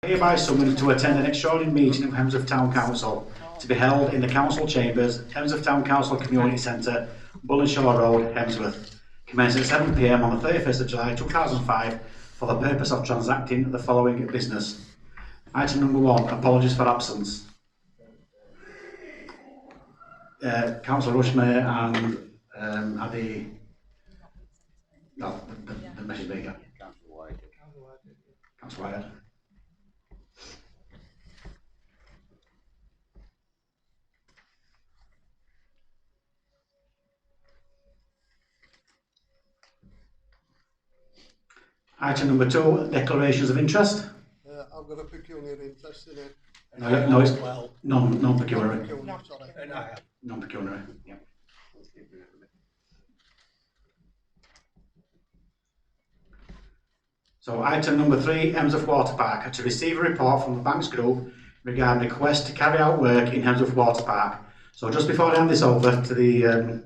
Hereby summoned to attend an extraordinary meeting of Hemsworth Town Council to be held in the Council Chambers, Hemsworth Town Council Community Centre, Bullenshaw Road, Hemsworth, commencing at 7 p.m. on the 31st of July 2005 for the purpose of transacting the following business. Item number 1, apologies for absence. Councillor Rushmere and Addy, no, the message maker. Councillor Wyatt. Item number 2, declarations of interest. I've got a pecuniary interest in it. No, it's non-pecuniary. Sorry. Non-pecuniary, yeah. So item number 3, Hemsworth Water Park, to receive a report from the Banks Group regarding a request to carry out work in Hemsworth Water Park. So just before I hand this over to the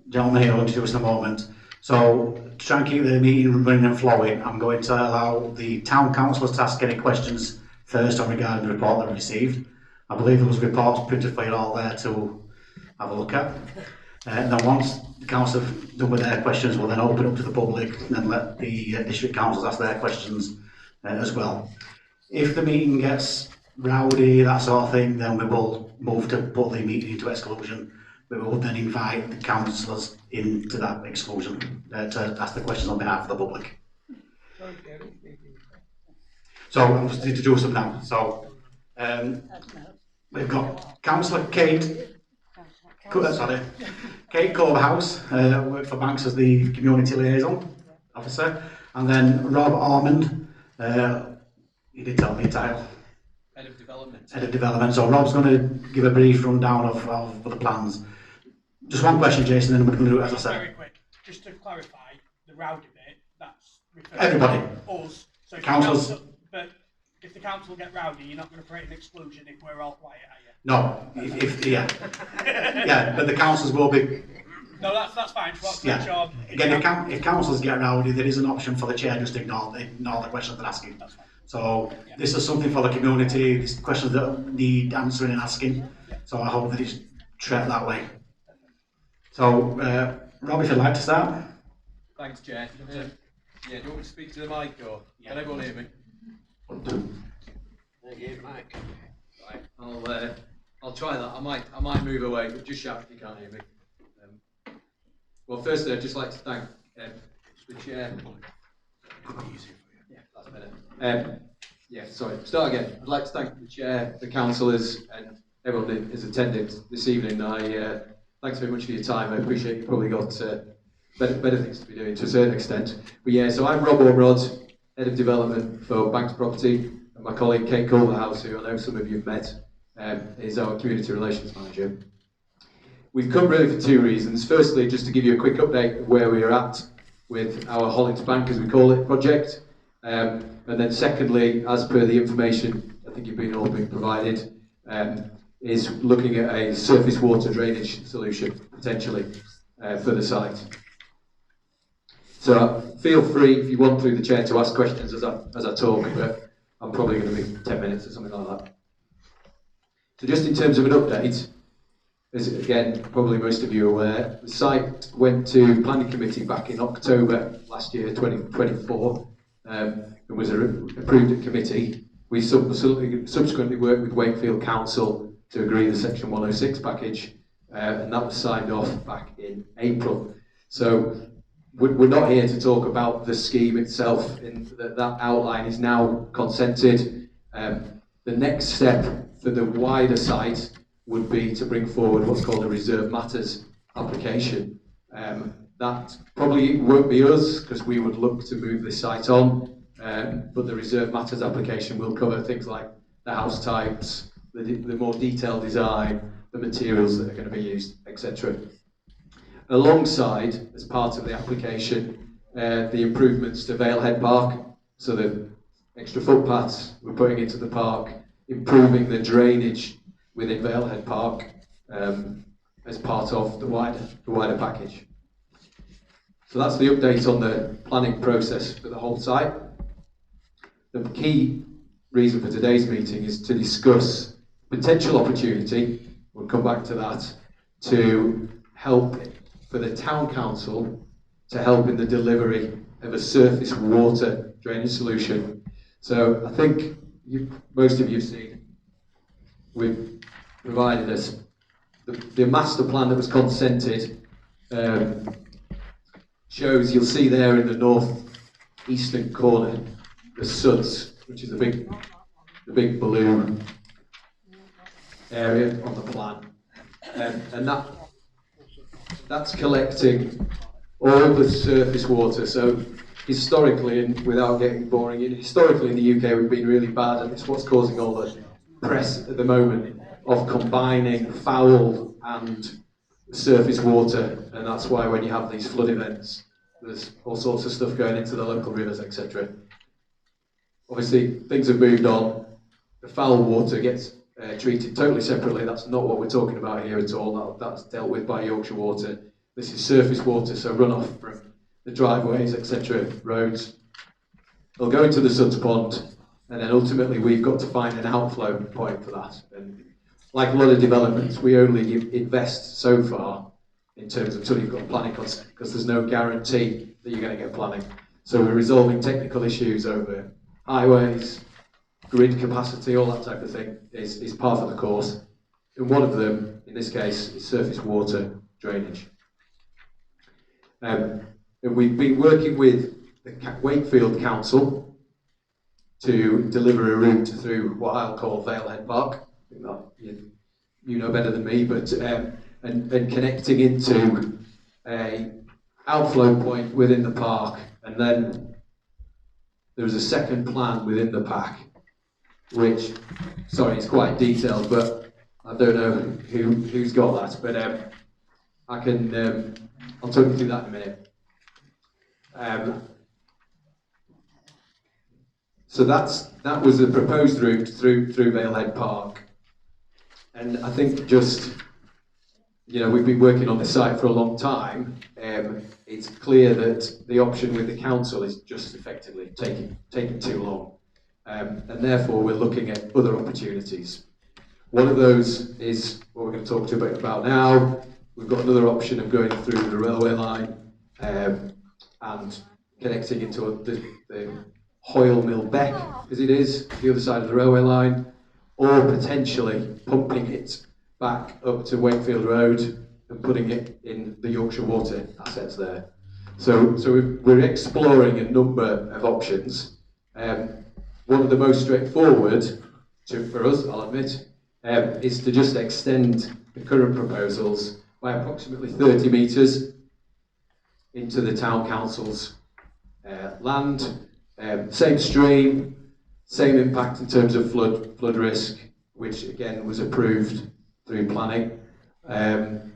gentleman here who will introduce in a moment, so to try and keep the meeting running and flowing, I'm going to allow the town councillors to ask any questions first on regarding the report that we received. I believe there was reports printed for you all there to have a look at. And then once the council have done with their questions, we'll then open up to the public and then let the district councils ask their questions as well. If the meeting gets rowdy, that sort of thing, then we will move to put the meeting into exclusion. We will then invite the councillors into that exclusion to ask the questions on behalf of the public. So I'm just introduce them now. So we've got Councillor Kate Culverhouse, worked for Banks as the Community Liaison Officer, and then Rob Ormond, he did tell me the title. Head of Development. Head of Development. So Rob's going to give a brief rundown of the plans. Just one question, Jason, then we're going to do it as I said. Very quick, just to clarify, the rowdy bit, that's everybody. Us. So if Councils. But if the council get rowdy, you're not going to create an exclusion if we're all quiet, are you? No, yeah, but the councils will be. No, that's fine. Yeah. Sure. Again, if councils get rowdy, there is an option for the chair just to ignore the questions they're asking. That's fine. So this is something for the community. These questions that need answering and asking. So I hope that it's treated that way. So, Rob, if you'd like to start. Thanks, Chair. Yeah, do you want me to speak to the mic or can everyone hear me? Mike. Right, I'll try that. I might move away, but just shout if you can't hear me. Well, firstly, I'd just like to thank the Chair. Yeah, that's better. Sorry. Start again. I'd like to thank the Chair, the councillors, and everyone that has attended this evening. Thanks very much for your time. I appreciate you've probably got better things to be doing to a certain extent. But yeah, so I'm Rob Ormrod, Head of Development for Banks Property, and my colleague Kate Culverhouse, who I know some of you have met, is our Community Relations Manager. We've come really for two reasons. Firstly, just to give you a quick update of where we are at with our Hollins Bank, as we call it, project. And then secondly, as per the information I think you've all been provided, is looking at a surface water drainage solution, potentially, for the site. So feel free, if you want through the chair, to ask questions as I talk, but I'm probably going to be 10 minutes or something like that. So just in terms of an update, as again, probably most of you are aware, the site went to planning committee back in October last year, 2024, and was approved at committee. We subsequently worked with Wakefield Council to agree the Section 106 package, and that was signed off back in April. So we're not here to talk about the scheme itself, in that outline is now consented. The next step for the wider site would be to bring forward what's called a reserve matters application. That probably won't be us, because we would look to move this site on, but the reserve matters application will cover things like the house types, the more detailed design, the materials that are going to be used, etc. Alongside, as part of the application, the improvements to Valehead Park, so the extra footpaths we're putting into the park, improving the drainage within Valehead Park as part of the wider package. So that's the update on the planning process for the whole site. The key reason for today's meeting is to discuss potential opportunity, we'll come back to that, to help for the town council to help in the delivery of a surface water drainage solution. So I think most of you have seen, we've provided us the master plan that was consented. Shows, you'll see there in the north eastern corner, the suds, which is the big blue area on the plan, and that's collecting all the surface water. So historically, and without getting boring, historically in the UK we've been really bad, and it's what's causing all the press at the moment of combining foul and surface water, and that's why when you have these flood events, there's all sorts of stuff going into the local rivers, etc. Obviously, things have moved on. The foul water gets treated totally separately. That's not what we're talking about here at all. That's dealt with by Yorkshire Water. This is surface water, so runoff from the driveways, etc., roads. It'll go into the Suds Pond, and then ultimately we've got to find an outflow point for that. And like a lot of developments, we only invest so far in terms of until you've got planning costs, because there's no guarantee that you're going to get planning. So we're resolving technical issues over highways, grid capacity, all that type of thing is part of the course. And one of them, in this case, is surface water drainage. And we've been working with the Wakefield Council to deliver a route through what I'll call Valehead Park. I think that you know better than me, but and connecting into a outflow point within the park, and then there was a second plan within the pack, which, sorry, it's quite detailed, but I don't know who's got that, but I can I'll talk you through that in a minute. So that was the proposed route through Valehead Park, and I think just, we've been working on the site for a long time. It's clear that the option with the council is just effectively taking too long, and therefore we're looking at other opportunities. One of those is what we're going to talk to you about now. We've got another option of going through the railway line and connecting into the Hoyle Mill Beck, as it is, the other side of the railway line, or potentially pumping it back up to Wakefield Road and putting it in the Yorkshire Water assets there. So we're exploring a number of options. One of the most straightforward for us, I'll admit, is to just extend the current proposals by approximately 30 metres into the town council's land. Same stream, same impact in terms of flood risk, which again was approved through planning. And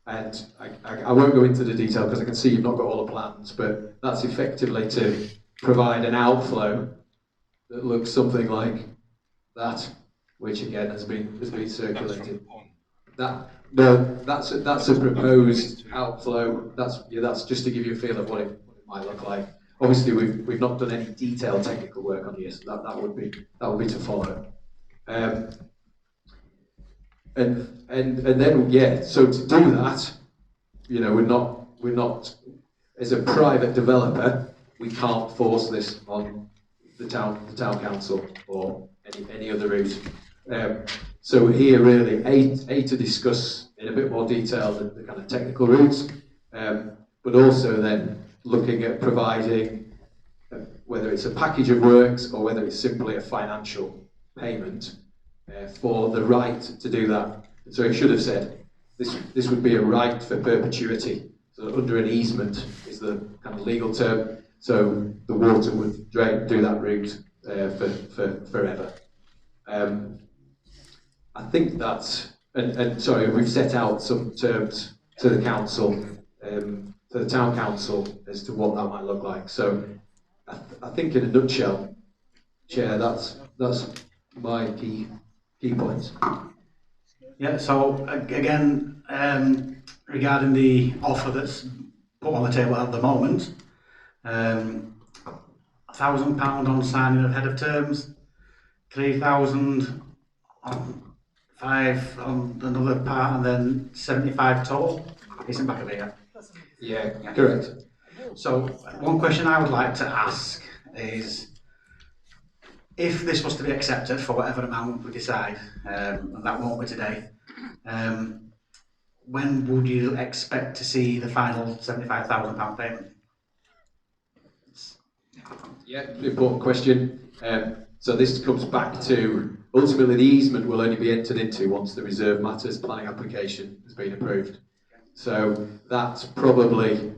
I won't go into the detail because I can see you've not got all the plans, but that's effectively to provide an outflow that looks something like that, which again has been circulated. That's a proposed outflow. That's just to give you a feel of what it might look like. Obviously, we've not done any detailed technical work on here, so that would be to follow. And then so to do that, we're not as a private developer, we can't force this on the town council or any other route. So we're here really a to discuss in a bit more detail the kind of technical routes, but also then looking at providing whether it's a package of works or whether it's simply a financial payment for the right to do that. So I should have said this would be a right for perpetuity. So under an easement is the kind of legal term. So the water would do that route for forever. I think that's, and sorry, we've set out some terms to the council, to the town council, as to what that might look like. So I think in a nutshell, Chair, that's my key points. Yeah, so again, regarding the offer that's put on the table at the moment, £1,000 on signing of head of terms, 3,000 on 5 on another part, and then 75 total. It's in back of here. Yeah, correct. So one question I would like to ask is, if this was to be accepted for whatever amount we decide, and that won't be today, when would you expect to see the final £75,000 payment? Yeah, important question. So this comes back to, ultimately the easement will only be entered into once the reserve matters planning application has been approved. So that's probably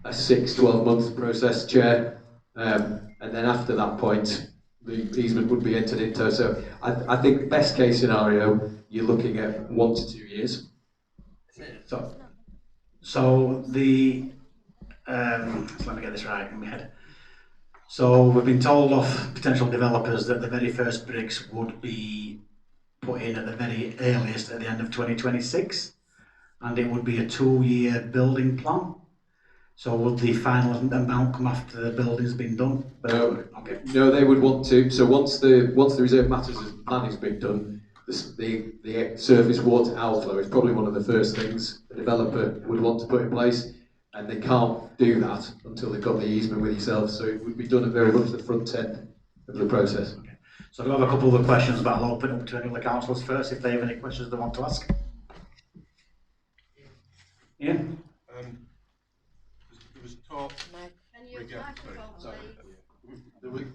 a 6-12 month process, Chair. And then after that point, the easement would be entered into. So I think best case scenario, you're looking at 1 to 2 years. So the, let me get this right in my head. So we've been told of potential developers that the very first bricks would be put in at the very earliest at the end of 2026, and it would be a 2-year building plan. So would the final amount come after the building's been done? No, Okay. no, they would want to. So once the reserve matters planning's been done, the surface water outflow is probably one of the first things the developer would want to put in place, and they can't do that until they've got the easement with yourself. So it would be done at very much the front end of the process. Okay. So I do have a couple of other questions, but I'll open up to any of the councillors first if they have any questions they want to ask. Yeah. There was talk. Sorry.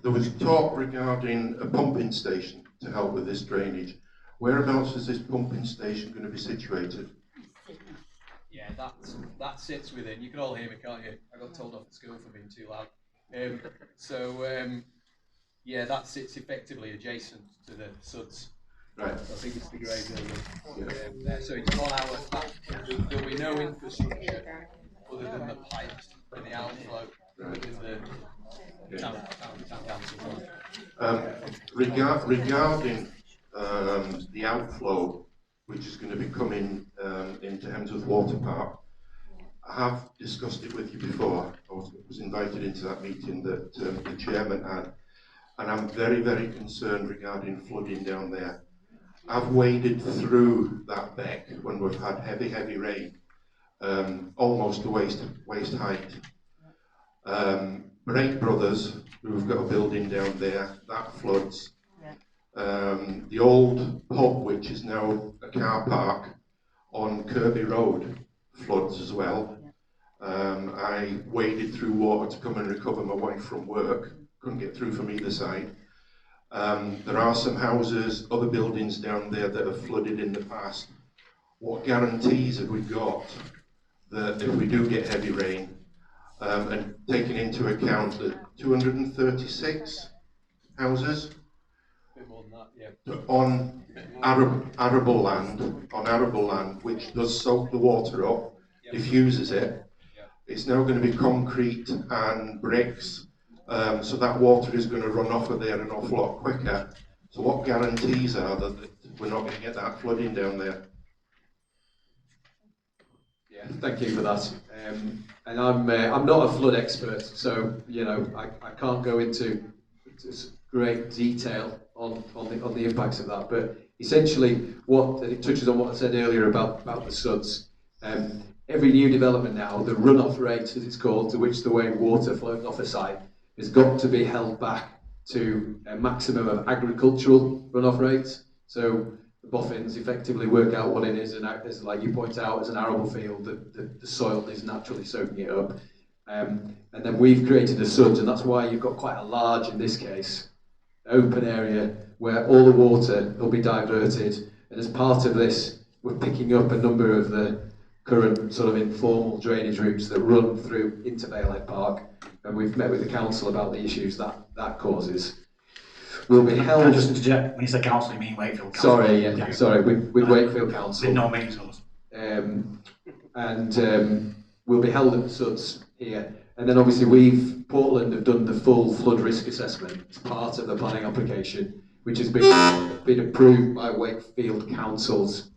There was talk regarding a pumping station to help with this drainage. Whereabouts is this pumping station going to be situated? Yeah, that sits within. You can all hear me, can't you? I got told off at school for being too loud. Yeah, that sits effectively adjacent to the SUDS. Right. I think it's the grey building. Yeah. So it's on our back. There'll be no infrastructure other than the pipes and the outflow in the town council. Regarding the outflow, which is going to be coming into Hemsworth Water Park, I have discussed it with you before. I was invited into that meeting that the chairman had, and I'm very, very concerned regarding flooding down there. I've waded through that beck when we've had heavy, heavy rain, almost to waist height. Break Brothers, who've got a building down there, that floods. The old pub, which is now a car park on Kirby Road, floods as well. I waded through water to come and recover my wife from work, couldn't get through from either side. There are some houses, other buildings down there that have flooded in the past. What guarantees have we got that if we do get heavy rain, and taking into account that 236 houses on arable land, which does soak the water up, diffuses it. It's now going to be concrete and bricks, so that water is going to run off of there an awful lot quicker. So what guarantees are that we're not going to get that flooding down there? Yeah, thank you for that. And I'm not a flood expert, so I can't go into great detail on the impacts of that. But essentially, it touches on what I said earlier about the SUDS. Every new development now, the runoff rate, as it's called, to which the way water flows off a site, has got to be held back to a maximum of agricultural runoff rates. So the boffins effectively work out what it is, and as like you point out, as an arable field, the soil is naturally soaking it up. And then we've created a SUDS, and that's why you've got quite a large, in this case, open area where all the water will be diverted. And as part of this, we're picking up a number of the current sort of informal drainage routes that run through into Valehead Park, and we've met with the council about the issues that causes. Will be held. Can I just interject? When you say council, you mean Wakefield Council? Sorry, sorry, with Wakefield Council. Did no meetings with us. And we'll be held at the SUDS here. And then obviously Portland have done the full flood risk assessment as part of the planning application, which has been approved by Wakefield Council's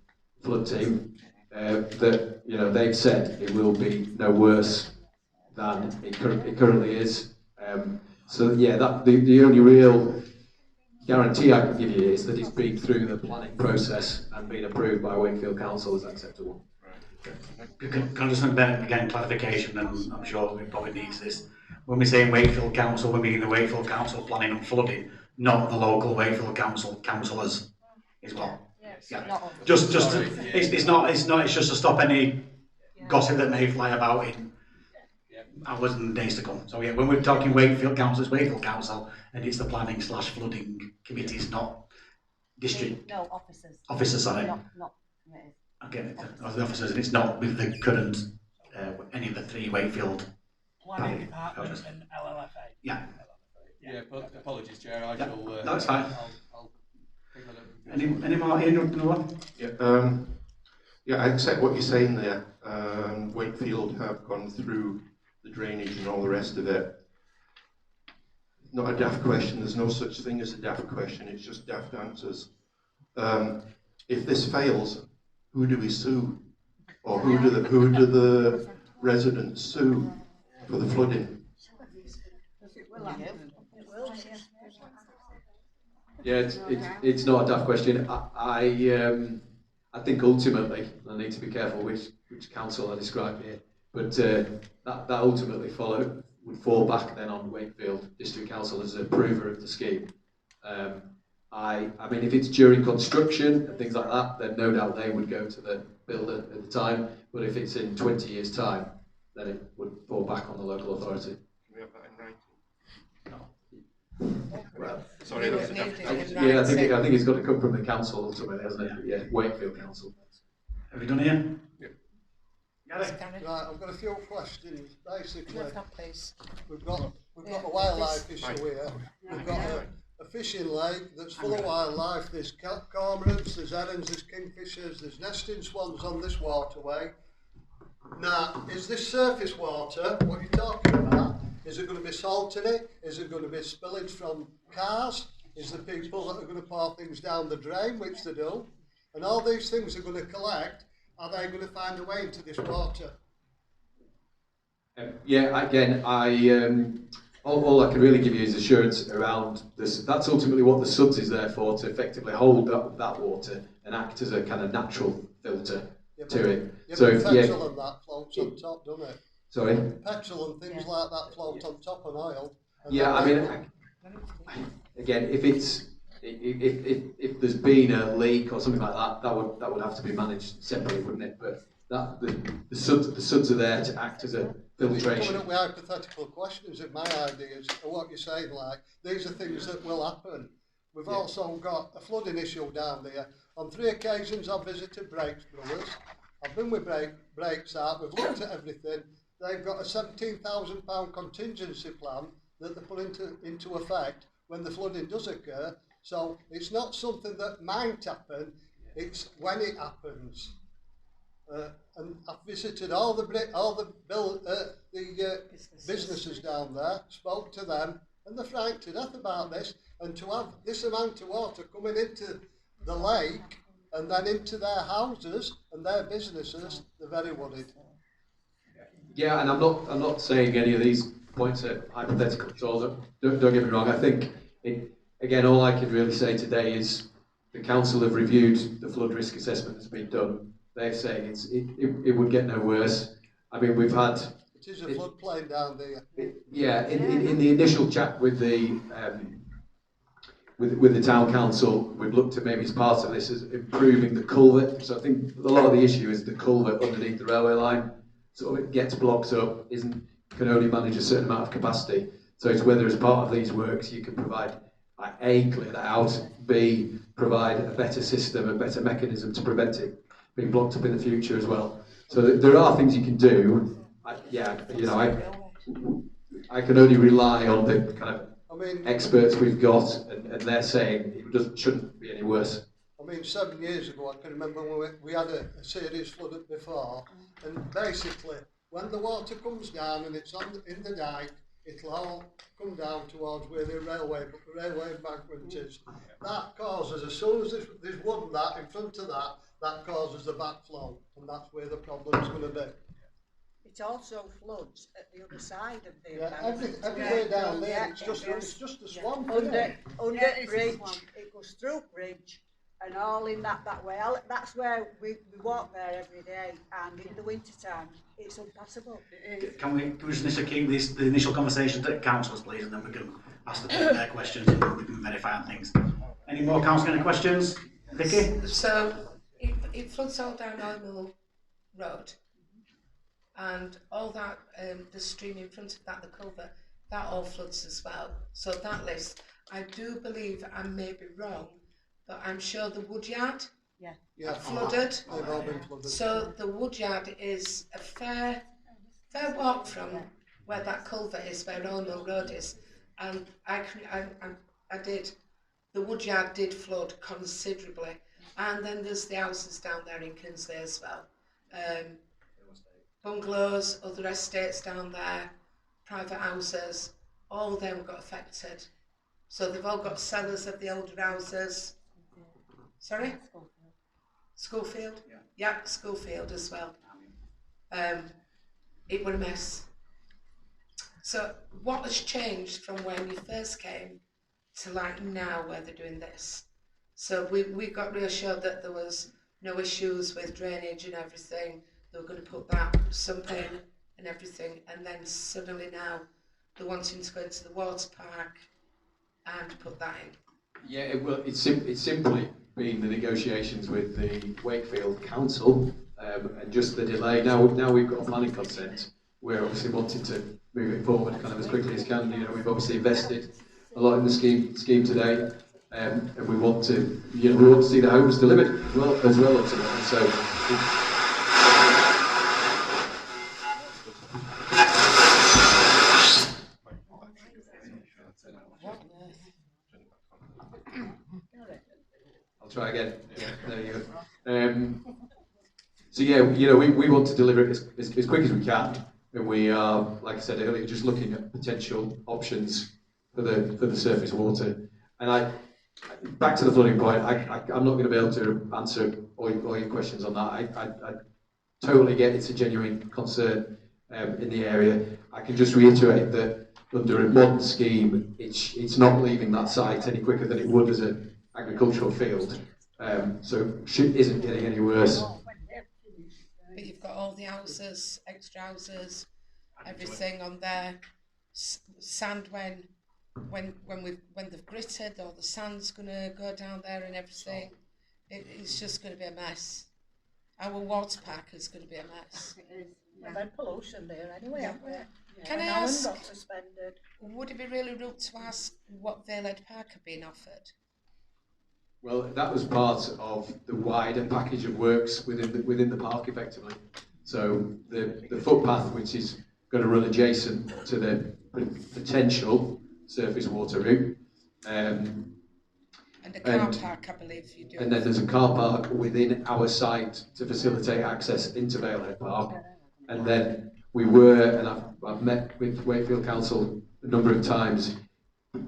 flood team. That they've said it will be no worse than it currently is. So yeah, that the only real guarantee I can give you is that it's been through the planning process and been approved by Wakefield Council as acceptable. Can I just again clarification, and I'm sure it probably needs this. When we say Wakefield Council, we mean the Wakefield Council Planning and Flooding, not the local Wakefield Council councillors as well. Yeah. Just it's just to stop any gossip that may fly about in hours and days to come. So yeah, when we're talking Wakefield Council, it's Wakefield Council, and it's the planning / flooding committees, not district No, officers. officers. Sorry. Not. Okay, the officers, and it's not with the current any of the 3 Wakefield. Planning Department and LLFA. Yeah. Yeah, apologies, Chair. I shall. No, it's fine. I'll pick that up. Any more? Another one? Yeah, yeah, I accept what you're saying there. Wakefield have gone through the drainage and all the rest of it. Not a daft question. There's no such thing as a daft question. It's just daft answers. If this fails, who do we sue? Or who do the residents sue for the flooding? Yeah, it's not a daft question. I think ultimately, I need to be careful which council I describe here, but that ultimately would fall back then on Wakefield District Council as an approver of the scheme. I mean, if it's during construction and things like that, then no doubt they would go to the builder at the time. But if it's in 20 years' time, then it would fall back on the local authority. Can we have that in writing? Well, Sorry, that was a daft yeah, I think it's got to come from the council ultimately, hasn't it? Yeah, Wakefield Council. Have we done here? Yeah. Right, I've got a few questions. Basically, we've got a wildlife issue here. We've got a fishing lake that's full of wildlife. There's cormorants, there's herons, there's kingfishers, there's nesting swans on this waterway. Now, is this surface water, what you're talking about, is it going to be salt in it? Is it going to be spillage from cars? Is the people that are going to pour things down the drain, which they do? And all these things are going to collect. Are they going to find a way into this water? Yeah, again, all I can really give you is assurance around this. That's ultimately what the SUDS is there for, to effectively hold that water and act as a kind of natural filter to it. Yeah, So but petrol and that floats on top, doesn't it? Sorry? Petrol and things like that float on top of oil. Yeah, I mean, again, if there's been a leak or something like that, that would have to be managed separately, wouldn't it? But the SUDS are there to act as a filtration. Coming up with hypothetical questions, in my ideas, or what you're saying, like, these are things that will happen. We've also got a flooding issue down there. On 3 occasions I've visited Brakes Brothers. I've been with Brakes out, we've looked at everything. They've got a £17,000 contingency plan that they put into effect when the flooding does occur. So it's not something that might happen, it's when it happens. And I've visited all the businesses down there, spoke to them, and they're frightened to death about this. And to have this amount of water coming into the lake and then into their houses and their businesses, they're very worried. Yeah, and I'm not saying any of these points are hypothetical at all. Don't get me wrong. I think again, all I can really say today is the council have reviewed the flood risk assessment that's been done. They're saying it would get no worse. I mean, we've had. It is a floodplain down there. In the initial chat with the town council, we've looked at maybe as part of this as improving the culvert. So I think a lot of the issue is the culvert underneath the railway line. So it gets blocked up, can only manage a certain amount of capacity. So it's whether as part of these works you can provide, A, clear that out, B, provide a better system, a better mechanism to prevent it being blocked up in the future as well. So there are things you can do. I can only rely on the kind of experts we've got, and they're saying it shouldn't be any worse. I mean, 7 years ago, I can remember when we had a serious flood before, and basically, when the water comes down and it's in the dike, it'll all come down towards where the railway embankment is. That causes, as soon as there's wood and that in front of that, that causes the backflow, and that's where the problem's going to be. it also floods at the other side of the Yeah, embankment. everywhere down there, Yeah, it's just a swamp, isn't Under, it? under Yeah, it's a bridge, swamp. it goes through bridge and all in that way. That's where we walk there every day, and in the winter time, it's impassable. Can we just keep the initial conversation to councillors, please, and then we can ask their questions and we can verify things. Any more council any questions? Vicky? So it floods all down Oil Road, and all that the stream in front of that, the culvert, that all floods as well. So that list, I do believe, I may be wrong, but I'm sure the Woodyard Yeah, flooded. they've all been flooded. So the Woodyard is a fair walk from where that culvert is, where Oil Road is, and I did. The Woodyard did flood considerably, and then there's the houses down there in Kinsley as well. Bungalows, other estates down there, private houses, all of them got affected. So they've all got cellars of the older houses. Sorry? Schoolfield? Yeah, Schoolfield as well. It was a mess. So what has changed from when you first came to like now where they're doing this? So we got reassured that there was no issues with drainage and everything. They were going to put that sump in and everything, and then suddenly now they're wanting to go into the water park and put that in. Yeah, it's simply been the negotiations with the Wakefield Council and just the delay. Now we've got a planning consent. We're obviously wanting to move it forward kind of as quickly as can. You know, we've obviously invested a lot in the scheme today, and we want to, we want to see the homes delivered as well ultimately. So. I'll try again. Yeah, there you go. So yeah, we want to deliver it as quick as we can, and we are, like I said earlier, just looking at potential options for the surface water. And back to the flooding point, I'm not going to be able to answer all your questions on that. I totally get it's a genuine concern in the area. I can just reiterate that under a modern scheme, it's not leaving that site any quicker than it would as an agricultural field. So it isn't getting any worse. But you've got all the houses, extra houses, everything on there. Sand when they've gritted, all the sand's going to go down there and everything. It's just going to be a mess. Our water park is going to be a mess. We've had pollution there anyway, haven't we? Can I No one ask, got suspended. would it be really rude to ask what Valehead Park have been offered? Well, that was part of the wider package of works within the park, effectively. So the footpath, which is going to run adjacent to the potential surface water route, and a car park, I believe you do. And then there's a car park within our site to facilitate access into Valehead Park. And then we were, and I've met with Wakefield Council a number of times,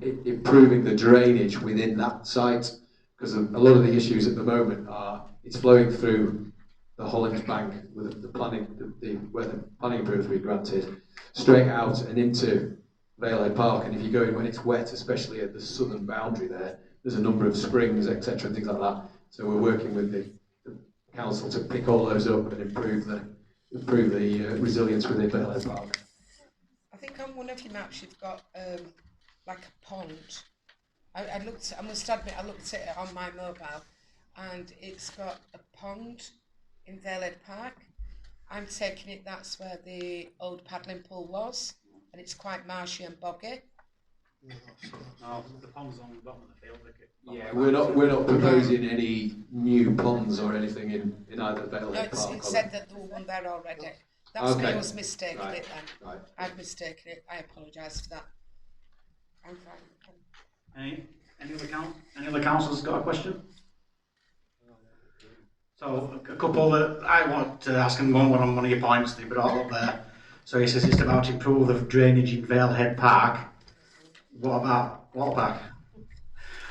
improving the drainage within that site. Because a lot of the issues at the moment are it's flowing through the Hollands Bank with the planning, where the planning approvals we granted, straight out and into Valehead Park. And if you go in when it's wet, especially at the southern boundary there's a number of springs, etc., and things like that. So we're working with the council to pick all those up and improve the resilience within Valehead Park. I think on one of your maps you've got like a pond. I must admit, I looked at it on my mobile, and it's got a pond in Valehead Park. I'm taking it that's where the old paddling pool was, and it's quite marshy and boggy. No, the pond's on the bottom of the field, Vicky. Yeah, we're not proposing any new ponds or anything in either Valehead Park. No, it said that there was one there already. That's me, I was mistaken it then. Right. I've mistaken it. I apologise for that. I'm fine. Any other councillors got a question? So a couple that I want to ask, and one on one of your points that you brought up there. So he says it's about improve the drainage in Valehead Park. What about water park?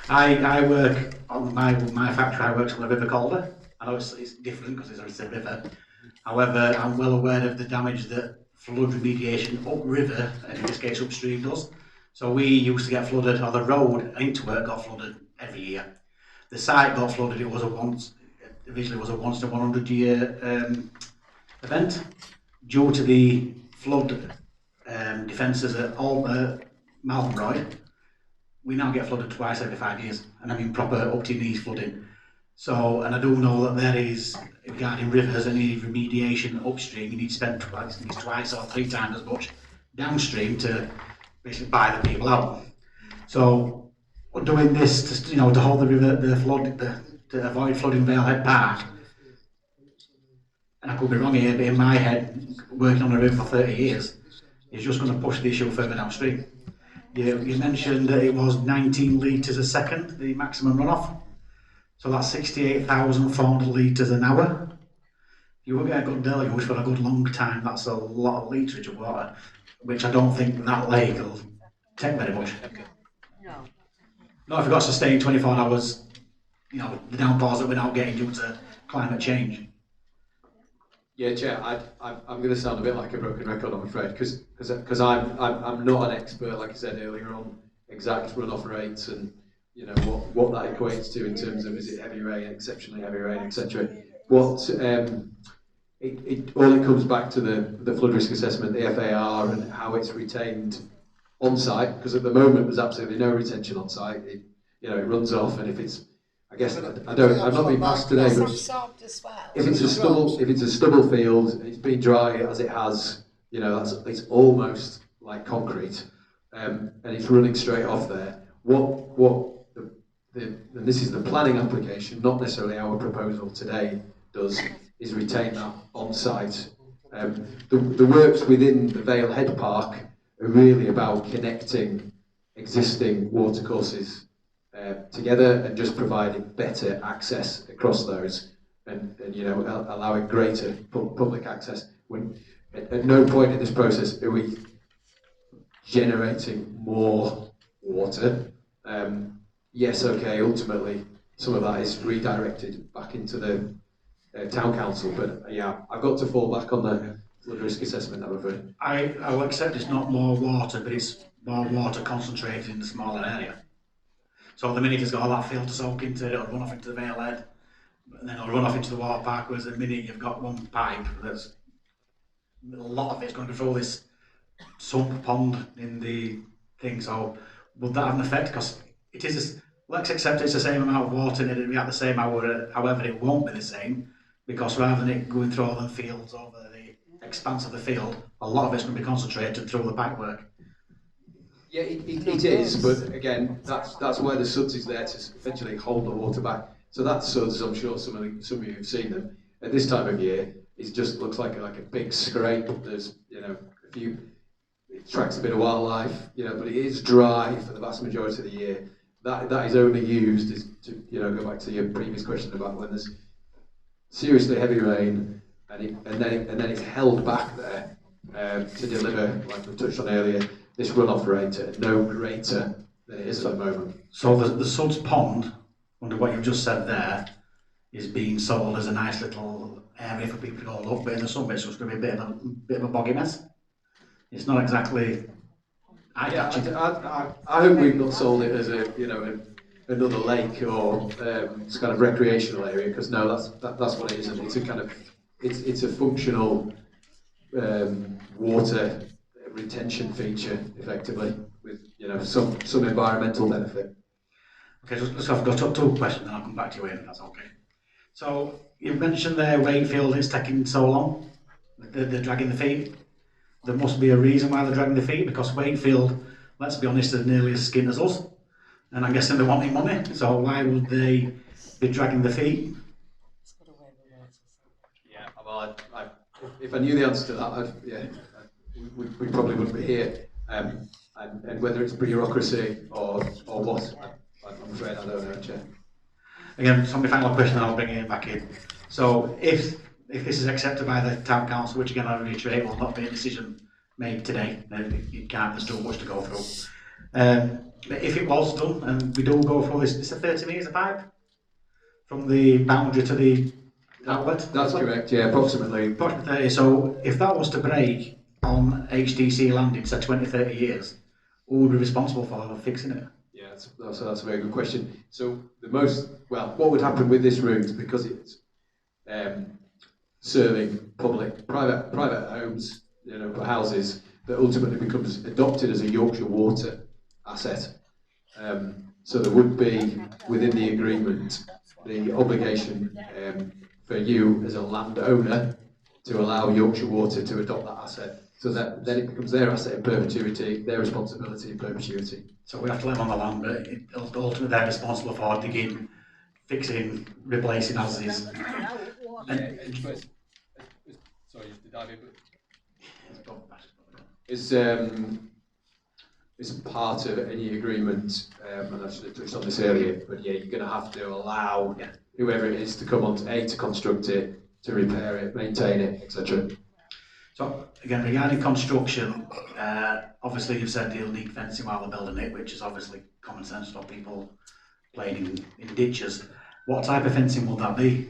I work on my factory. I work on the River Calder. I know it's different because it's a river. However, I'm well aware of the damage that flood remediation upriver, and in this case upstream does. So we used to get flooded, or the road into work got flooded every year. The site got flooded, originally was a once in a 100 year event. Due to the flood defences at Malmroy, we now get flooded twice every 5 years, and I mean proper up to your knees flooding. So, and I do know that there is, regarding rivers, any remediation upstream, you need to spend twice or 3 times as much downstream to basically buy the people out. So, we're doing this to, to hold the river, to avoid flooding Valehead Park. And I could be wrong here, but in my head, working on a river for 30 years, is just going to push the issue further downstream. You mentioned that it was 19 litres a second, the maximum runoff. So that's 68,400 litres an hour. You won't get a good deluge for a good long time. That's a lot of litrage of water, which I don't think that lake will take very much. No. Not if you've got sustained 24 hours, the downpours that we're now getting due to climate change. Yeah, Chair, I'm going to sound a bit like a broken record, I'm afraid, because I'm not an expert, like I said earlier, on exact runoff rates and what that equates to in terms of, is it heavy rain, exceptionally heavy rain, etc. What all it comes back to the flood risk assessment, the FAR, and how it's retained on site, because at the moment there's absolutely no retention on site. It runs off, and if it's, I guess I've not been past today, It's but absorbed as well. if it's a stubble field, it's been dry as it has, it's almost like concrete, and it's running straight off there. And this is the planning application, not necessarily our proposal today, does is retain that on site. The works within the Valehead Park are really about connecting existing watercourses together and just providing better access across those, and allowing greater public access. At no point in this process are we generating more water. Yes, okay, ultimately some of that is redirected back into the town council, but yeah, I've got to fall back on the flood risk assessment, I'm afraid. I will accept it's not more water, but it's more water concentrated in the smaller area. So the minute it's got all that field to soak into, it'll run off into the Valehead, and then it'll run off into the water park, whereas the minute you've got one pipe, a lot of it's going to control this sump pond in the thing. So would that have an effect? Because it is, let's accept it's the same amount of water and it'll be at the same hour, however it won't be the same, because rather than it going through all the fields over the expanse of the field, a lot of it's going to be concentrated through the pipework. Yeah, it is, but again, that's where the suds is there to eventually hold the water back. So that suds, I'm sure some of you have seen them. At this time of year, it just looks like a big scrape. There's a few. It attracts a bit of wildlife, but it is dry for the vast majority of the year. That is only used to go back to your previous question about when there's seriously heavy rain, and then it's held back there to deliver, like we touched on earlier, this runoff rate at no greater than it is at the moment. So the Suds Pond, under what you've just said there, is being sold as a nice little area for people to go look, but in the summer it's just going to be a bit of a boggy mess. It's not exactly eye-catching. I hope we've not sold it as another lake or it's kind of recreational area, because no, that's what it isn't. It's a kind of it's a functional water retention feature, effectively, with some environmental benefit. Okay, so I've got two questions, and I'll come back to you Ian, if that's okay. So you mentioned there Wakefield is taking so long. They're dragging the feet. There must be a reason why they're dragging the feet, because Wakefield, let's be honest, is nearly as skint as us, and I'm guessing they're wanting money. So why would they be dragging the feet? Yeah, well, if I knew the answer to that, we probably wouldn't be here. And whether it's bureaucracy or what, I'm afraid I don't know, Chair. Again, so my final question, and I'll bring it back in. So if this is accepted by the town council, which again I reiterate will not be a decision made today, you can't, there's still much to go through. But if it was done and we do go for this, it's a 30 metres of pipe from the boundary to the outlet. That's correct, yeah, approximately. Approximately 30. So if that was to break on HDC land in say 20, 30 years, who would be responsible for fixing it? Yeah, that's a very good question. So what would happen with this route, because it's serving private homes, houses, that ultimately becomes adopted as a Yorkshire Water asset. So there would be within the agreement the obligation for you as a landowner to allow Yorkshire Water to adopt that asset, so that then it becomes their asset in perpetuity, their responsibility in perpetuity. So we have to let them on the land, but ultimately they're responsible for digging, fixing, replacing as is. Sorry, just to dive in, is part of any agreement, and I should have touched on this earlier, but yeah, you're going to have to allow whoever it is to come on to construct it, to repair it, maintain it, etc. So again, regarding construction, obviously you've said you'll need fencing while they're building it, which is obviously common sense, stop people playing in ditches. What type of fencing will that be?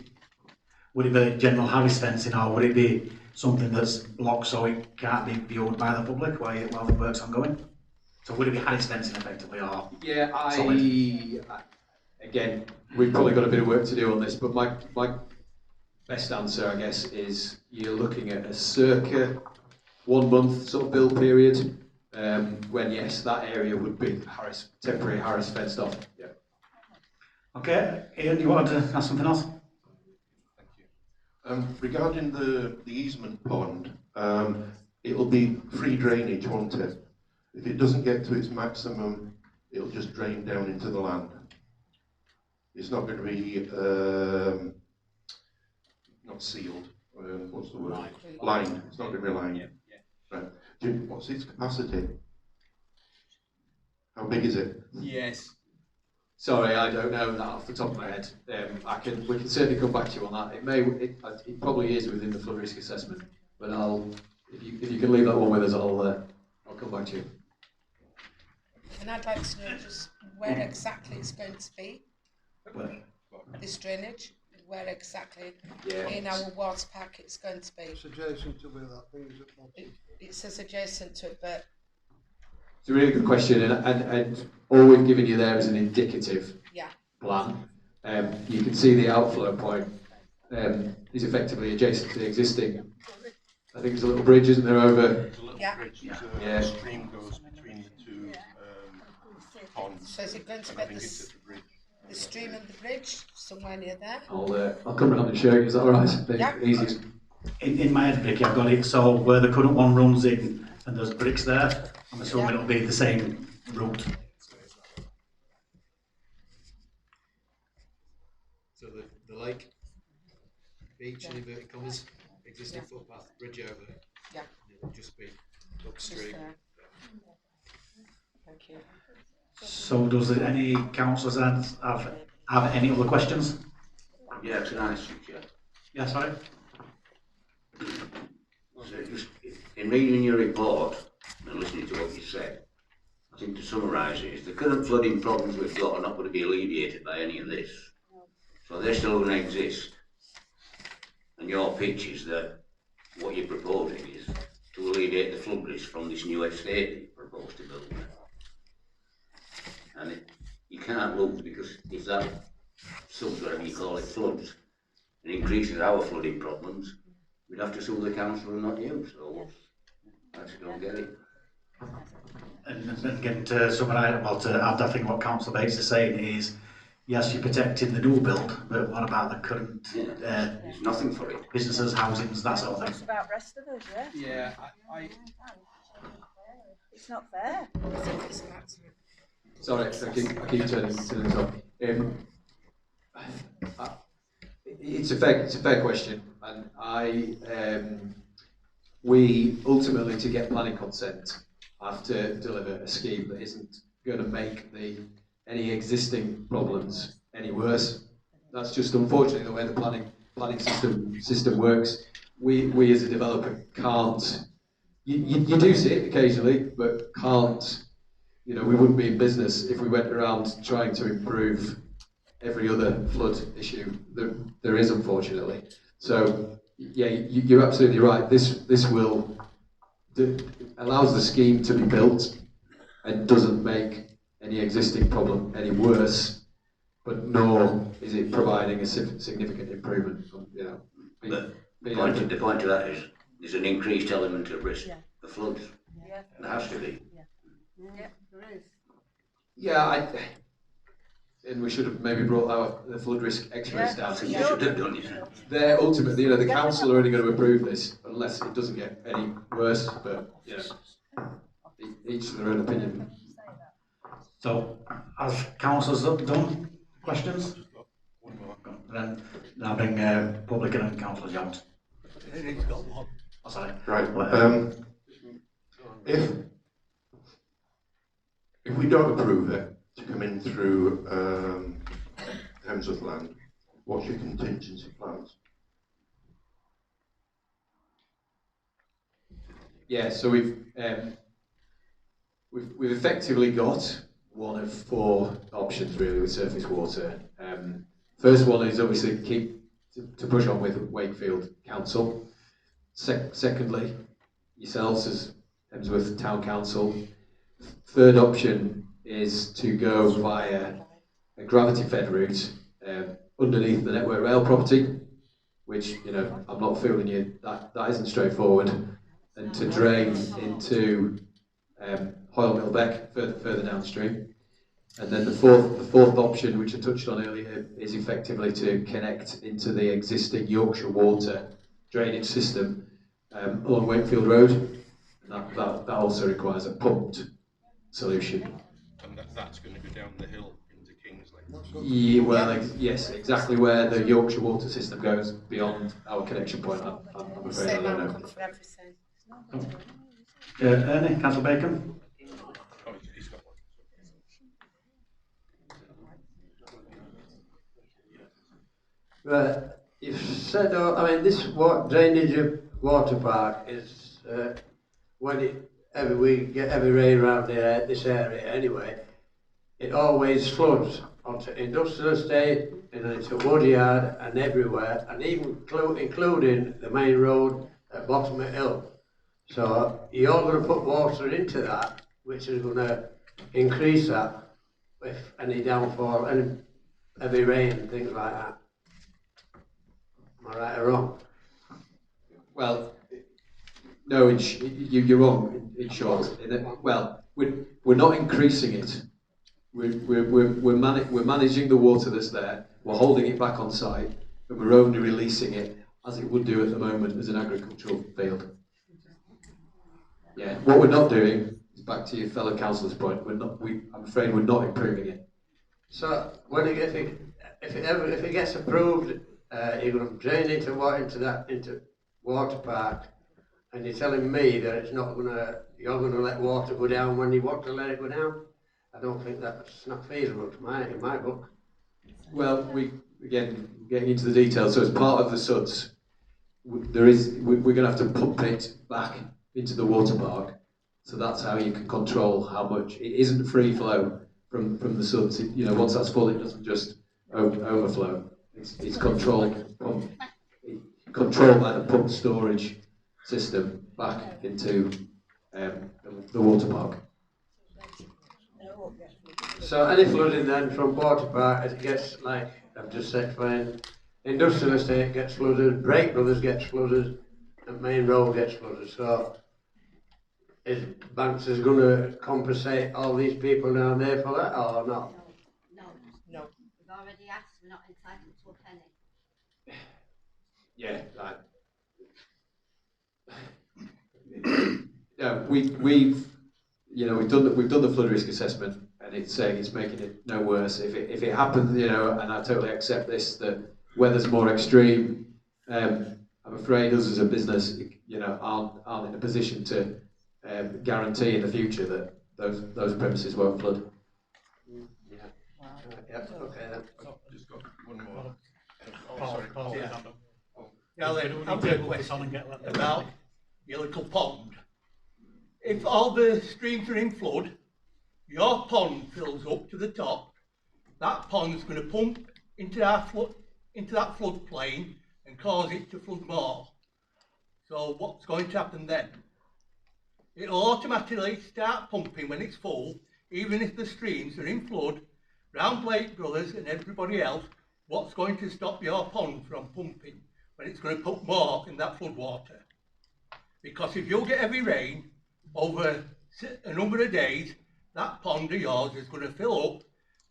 Would it be general Harris fencing, or would it be something that's blocked so it can't be viewed by the public while the work's ongoing? So would it be Harris fencing effectively, or solid? Again, we've probably got a bit of work to do on this, but my best answer, I guess, is you're looking at a circa 1 month sort of build period, when yes, that area would be temporary Harris fenced off. Yeah. Okay, Ian, you wanted to ask something else? Thank you. Regarding the easement pond, it'll be free drainage, won't it? If it doesn't get to its maximum, it'll just drain down into the land. It's not going to be not sealed. What's the word? Lined. It's not going to be lined. Yeah. Right. What's its capacity? How big is it? Yes. Sorry, I don't know that off the top of my head. We can certainly come back to you on that. It probably is within the flood risk assessment, but if you can leave that one with us, I'll come back to you. And I'd like to know just where exactly it's going to be. This drainage, where exactly in our water park it's going to be. It's adjacent to where that thing is at the bottom. It says adjacent to it, but it's a really good question, and all we've given you there is an indicative plan. You can see the outflow point is effectively adjacent to the existing. I think there's a little bridge, isn't there, over? There's a little bridge. A stream goes between the two ponds. So is it going to be the stream and the bridge, somewhere near there? I'll come around and show you, is that alright? Easiest. In my head, Vicky, I've got it so where the current one runs in and there's bricks there, I'm assuming it'll be the same route. So the lake, beach in inverted commas, existing footpath, bridge over, and it'll just be upstream. Thank you. So does any councillors have any other questions? Yeah, can I ask you, Chair? Yeah, sorry? So just in reading your report and listening to what you said, I think to summarise it is the current flooding problems we've got are not going to be alleviated by any of this. So they're still going to exist. And your pitch is that what you're proposing is to alleviate the flood risk from this new estate that you propose to build. And you can't lose, because if that whatever you call it, floods, and increases our flooding problems, we'd have to sue the council and not you, so I just don't get it. And again, to summarise, to add, I think what Councillor Bates is saying is, yes, you're protecting the new build, but what about the current there's nothing for it. Businesses, housings, that sort of thing? It's about rest of us, Yeah, It's not fair. I think it's an accident. Sorry, I keep turning this off. It's a fair question, and we ultimately, to get planning consent, have to deliver a scheme that isn't going to make any existing problems any worse. That's just unfortunately the way the planning system works. We as a developer can't. You do see it occasionally, but can't. We wouldn't be in business if we went around trying to improve every other flood issue there is, unfortunately. So, yeah, you're absolutely right. This will allows the scheme to be built and doesn't make any existing problem any worse, but nor is it providing a significant improvement. But the point of that is there's an increased element of risk for floods. Yeah. There has to be. Yeah, there is. Yeah, and we should have maybe brought the flood risk experts down. I think you should have done it. They're ultimately, the council are only going to approve this unless it doesn't get any worse, but each to their own opinion. So, has councillors done questions? Then I'll bring public and councillors out. Oh, sorry. Right. If we don't approve it to come in through Hemsworth land, what's your contingency plans? Yeah, so we've effectively got one of 4 options really with surface water. First one is obviously keep to push on with Wakefield Council. Secondly, yourselves as Hemsworth Town Council. Third option is to go via a gravity fed route underneath the Network Rail property, which I'm not fooling you, that isn't straightforward, and to drain into Hoyle Mill Beck further downstream. And then the fourth option, which I touched on earlier, is effectively to connect into the existing Yorkshire Water drainage system along Wakefield Road, and that also requires a pumped solution. And that's going to go down the hill into Kingsley. Yeah, well, yes, exactly where the Yorkshire Water system goes beyond our connection point. I'm afraid I don't know. For everything. Ernie, Councillor Bacon? Oh, he's got one. Right, you've said, this drainage of water park is we get every rain around this area anyway, it always floods onto industrial estate and into woodyard and everywhere, and even including the main road at bottom of hill. So you're going to put water into that, which is going to increase that with any downfall, any heavy rain and things like that. Am I right or wrong? Well, no, you're wrong. In short, we're not increasing it. We're managing the water that's there. We're holding it back on site, and we're only releasing it as it would do at the moment as an agricultural field. Yeah, what we're not doing is, back to your fellow councillor's point, I'm afraid we're not improving it. So if it gets approved, you're going to drain into water park, and you're telling me that you're going to let water go down when you want to let it go down? I don't think that's not feasible in my book. Well, again getting into the details. So as part of the SUDS, we're going to have to pump it back into the water park. So that's how you can control how much. It isn't free flow from the SUDS. Once that's full, it doesn't just overflow. It's controlled by the pump storage system back into the water park. So any flooding then from water park, as it gets, like I've just explained, industrial estate gets flooded, Brake Brothers gets flooded, and Main Road gets flooded. So is Banks going to compensate all these people down there for that, or not? No. We've already asked, we're not entitled to a penny. Yeah, we've done the flood risk assessment, and it's saying it's making it no worse. If it happens, and I totally accept this, that weather's more extreme, I'm afraid us as a business, aren't in a position to guarantee in the future that those premises won't flood. Yeah. Okay then. Just got one more. I've got a question about your little pond. If all the streams are in flood, your pond fills up to the top, that pond's going to pump into that floodplain and cause it to flood more. So what's going to happen then? it'll automatically start pumping when it's full, even if the streams are in flood. Round Blake Brothers and everybody else, what's going to stop your pond from pumping when it's going to put more in that flood water? Because if you get heavy rain over a number of days, that pond of yours is going to fill up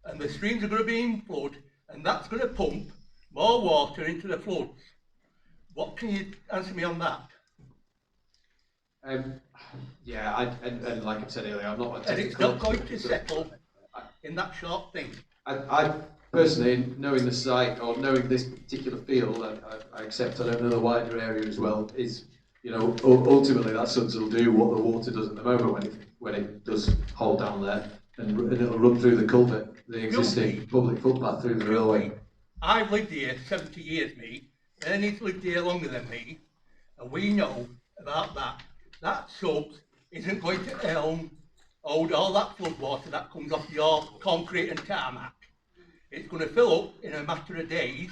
and the streams are going to be in flood, and that's going to pump more water into the floods. What can you answer me on that? And like I said earlier, I'm not. And it's not going to settle in that short thing. I personally, knowing the site or knowing this particular field, I accept I don't know the wider area as well. Is ultimately that Suds will do what the water does at the moment when it does hold down there, and it'll run through the culvert, the existing public footpath through the railway. I've lived here 70 years, me. Ernie's lived here longer than me, and we know about that. That subs isn't going to hold all that flood water that comes off your concrete and tarmac. It's going to fill up in a matter of days,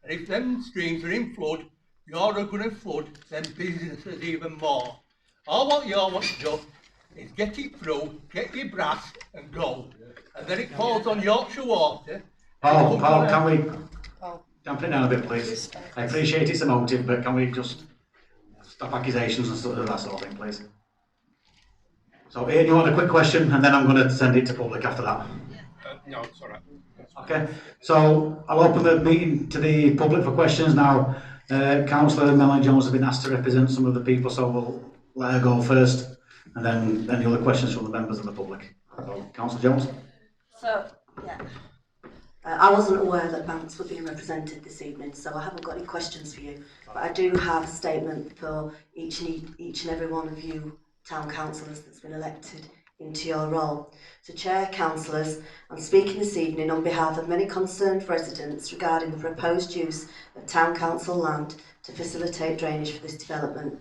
and if them streams are in flood, you're going to flood them businesses even more. All what you want to do is get it through, get your brass and go. And then it falls on Yorkshire Water. Paul, can we dampen it down a bit, please? I appreciate it's emotive, but can we just stop accusations and stuff, that sort of thing, please? So, Ian, you want a quick question, and then I'm going to send it to public after that. No, it's all right. Okay, so I'll open the meeting to the public for questions now. Councillor Melanie Jones has been asked to represent some of the people, so we'll let her go first, and then any other questions from the members of the public. So, Councillor Jones. So, yeah. I wasn't aware that banks were being represented this evening, so I haven't got any questions for you. But I do have a statement for each and every one of you town councillors that's been elected into your role. So, Chair, councillors, I'm speaking this evening on behalf of many concerned residents regarding the proposed use of town council land to facilitate drainage for this development.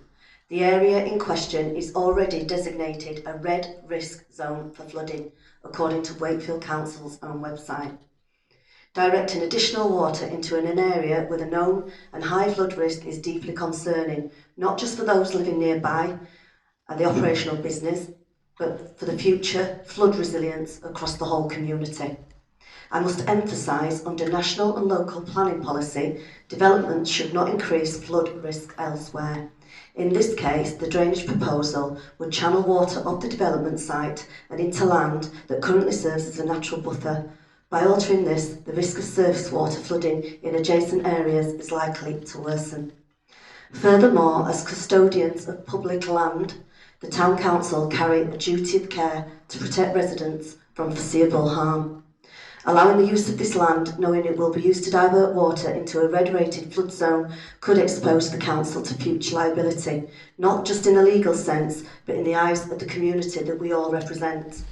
The area in question is already designated a red risk zone for flooding, according to Wakefield Council's own website. Directing additional water into an area with a known and high flood risk is deeply concerning, not just for those living nearby and the operational business, but for the future flood resilience across the whole community. I must emphasise, under national and local planning policy, development should not increase flood risk elsewhere. In this case, the drainage proposal would channel water up the development site and into land that currently serves as a natural buffer. By altering this, the risk of surface water flooding in adjacent areas is likely to worsen. Furthermore, as custodians of public land, the Town Council carry a duty of care to protect residents from foreseeable harm. Allowing the use of this land, knowing it will be used to divert water into a red-rated flood zone, could expose the Council to future liability, not just in a legal sense, but in the eyes of the community that we all represent.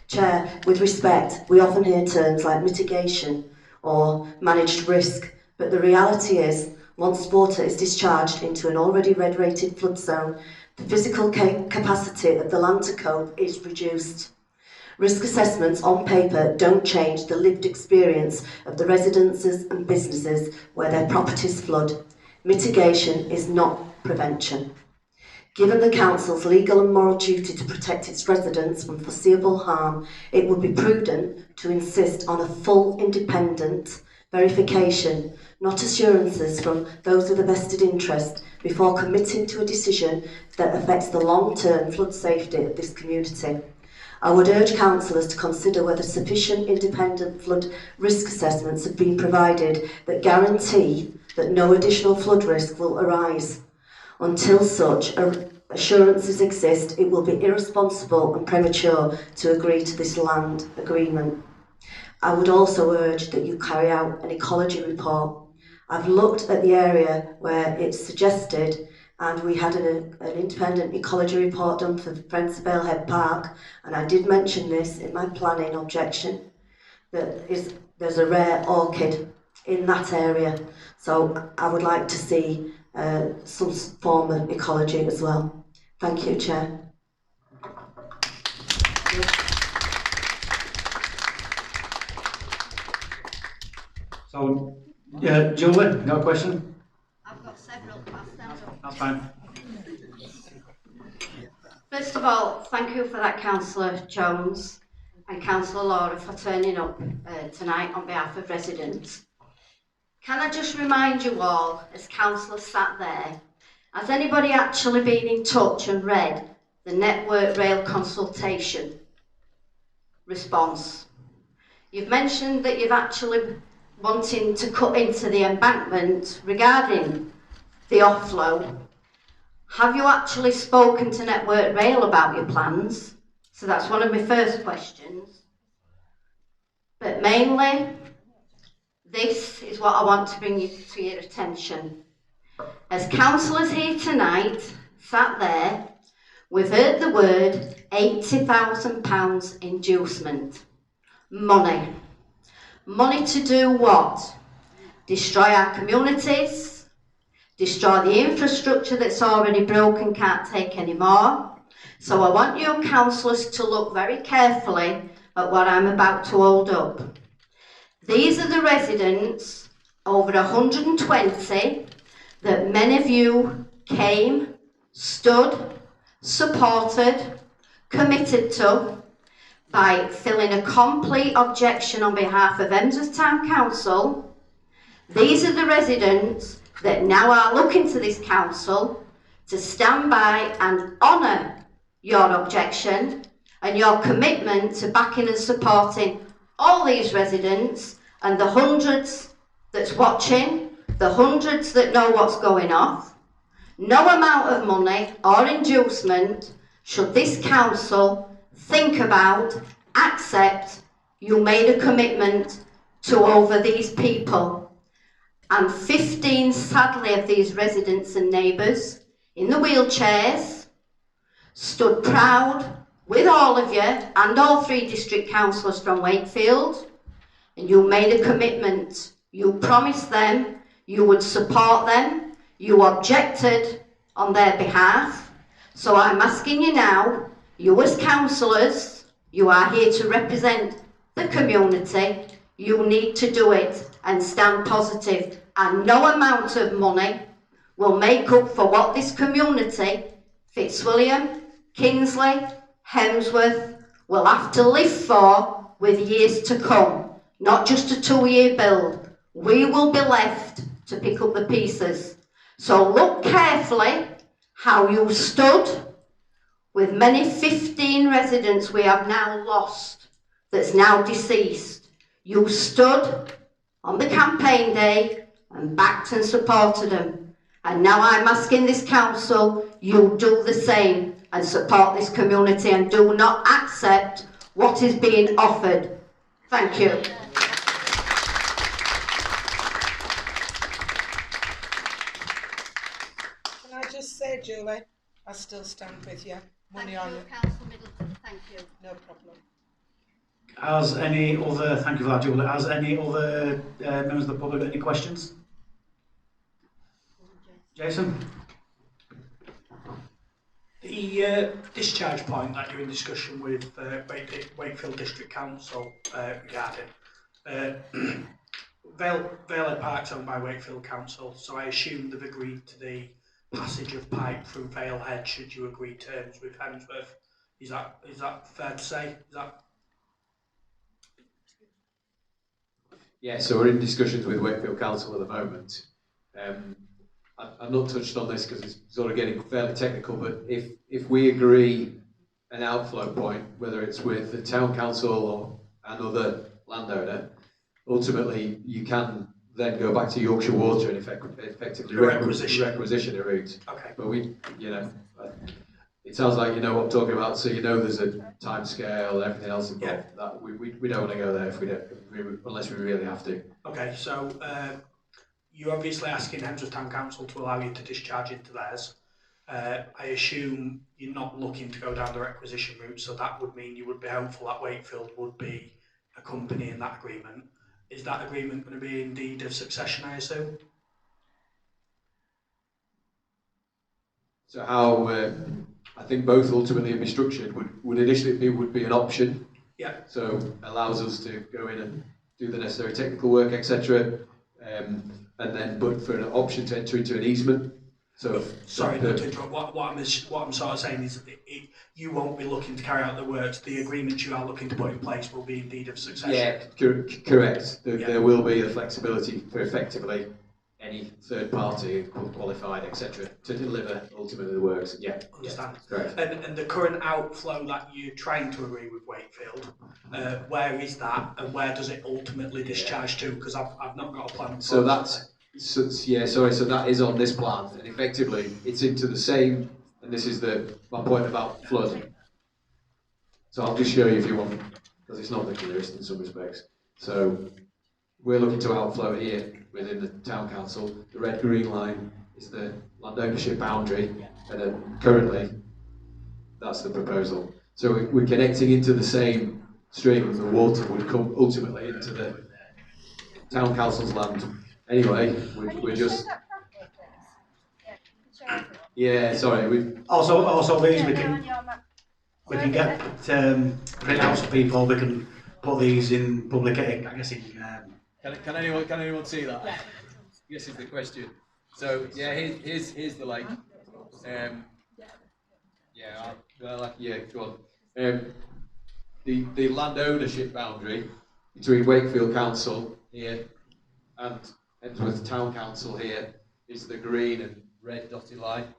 Chair, with respect, we often hear terms like mitigation or managed risk, but the reality is, once water is discharged into an already red-rated flood zone, the physical capacity of the land to cope is reduced. Risk assessments on paper don't change the lived experience of the residences and businesses where their properties flood. Mitigation is not prevention. Given the Council's legal and moral duty to protect its residents from foreseeable harm, it would be prudent to insist on a full independent verification, not assurances from those with a vested interest, before committing to a decision that affects the long-term flood safety of this community. I would urge councillors to consider whether sufficient independent flood risk assessments have been provided that guarantee that no additional flood risk will arise. Until such assurances exist, it will be irresponsible and premature to agree to this land agreement. I would also urge that you carry out an ecology report. I've looked at the area where it's suggested, and we had an independent ecology report done for Friends of Balehead Park, and I did mention this in my planning objection, that there's a rare orchid in that area, so I would like to see some form of ecology as well. Thank you, Chair. So, Julie, no question? I've got several past them. That's fine. First of all, thank you for that, Councillor Jones and Councillor Laura, for turning up tonight on behalf of residents. Can I just remind you all, as councillors sat there, has anybody actually been in touch and read the Network Rail consultation response? You've mentioned that you've actually wanting to cut into the embankment regarding the offload. Have you actually spoken to Network Rail about your plans? So that's one of my first questions. But mainly, this is what I want to bring you to your attention. As councillors here tonight, sat there, we've heard the word £80,000 inducement. Money. Money to do what? Destroy our communities, destroy the infrastructure that's already broken, can't take any more. So I want you councillors to look very carefully at what I'm about to hold up. These are the residents, over 120, that many of you came, stood, supported, committed to, by filling a complete objection on behalf of Hemsworth Town Council. These are the residents that now are looking to this council to stand by and honour your objection and your commitment to backing and supporting all these residents and the hundreds that's watching, the hundreds that know what's going on. No amount of money or inducement should this council think about, accept. You made a commitment to over these people. And 15, sadly, of these residents and neighbours in the wheelchairs stood proud with all of you and all 3 district councillors from Wakefield, and you made a commitment. You promised them you would support them. You objected on their behalf. So I'm asking you now, you as councillors, you are here to represent the community. You need to do it and stand positive, and no amount of money will make up for what this community, Fitzwilliam, Kingsley, Hemsworth, will have to live for with years to come. Not just a 2-year build. We will be left to pick up the pieces. So look carefully how you stood with many 15 residents we have now lost, that's now deceased. You stood on the campaign day and backed and supported them. And now I'm asking this council, you do the same and support this community and do not accept what is being offered. Thank you. Can I just say, Julie, I still stand with you. Money on it. Councillor Middleton, thank you. No problem. Has any other, thank you for that, Julie, has any other members of the public got any questions? Jason? The discharge point that you're in discussion with Wakefield District Council regarding Vale Park's owned by Wakefield Council, so I assume they've agreed to the passage of pipe through Vale Head should you agree terms with Hemsworth. Is that fair to say? Is that? Yeah, so we're in discussions with Wakefield Council at the moment. I've not touched on this because it's sort of getting fairly technical, but if we agree an outflow point, whether it's with the town council or another landowner, ultimately you can then go back to Yorkshire Water and effectively requisition a route. Okay. But it sounds like you know what I'm talking about, so you know there's a time scale and everything else involved. Yeah. That we don't want to go there unless we really have to. Okay, so you're obviously asking Hemsworth Town Council to allow you to discharge into theirs. I assume you're not looking to go down the requisition route, so that would mean you would be hopeful that Wakefield would be a company in that agreement. Is that agreement going to be in deed of succession, I assume? So how I think both ultimately be structured would initially be an option. Yeah. So allows us to go in and do the necessary technical work, etc. And then but for an option to enter into an easement. So, sorry not to interrupt. What I'm sort of saying is that you won't be looking to carry out the works. The agreements you are looking to put in place will be indeed of succession. Yeah, correct. There will be a flexibility for effectively any third party, qualified, etc., to deliver ultimately the works. Yeah, understand. Correct. And the current outflow that you're trying to agree with Wakefield, where is that, and where does it ultimately discharge to? Because I've not got a plan. So that's so that is on this plan, and effectively it's into the same. And this is my point about flood. So I'll just show you if you want, because it's not the clearest in some respects. So we're looking to outflow here within the town council. The red-green line is the land ownership boundary, and then currently that's the proposal. So we're connecting into the same stream, and the water would come ultimately into the town council's land. Anyway, we're just. Yeah, sorry. We also these we can get printouts for people. We can put these in public. I guess in. Can anyone see that? Yeah. This is the question. So yeah, here's the lake. Go on. The land ownership boundary between Wakefield Council here and Hemsworth Town Council here is the green and red dotted line.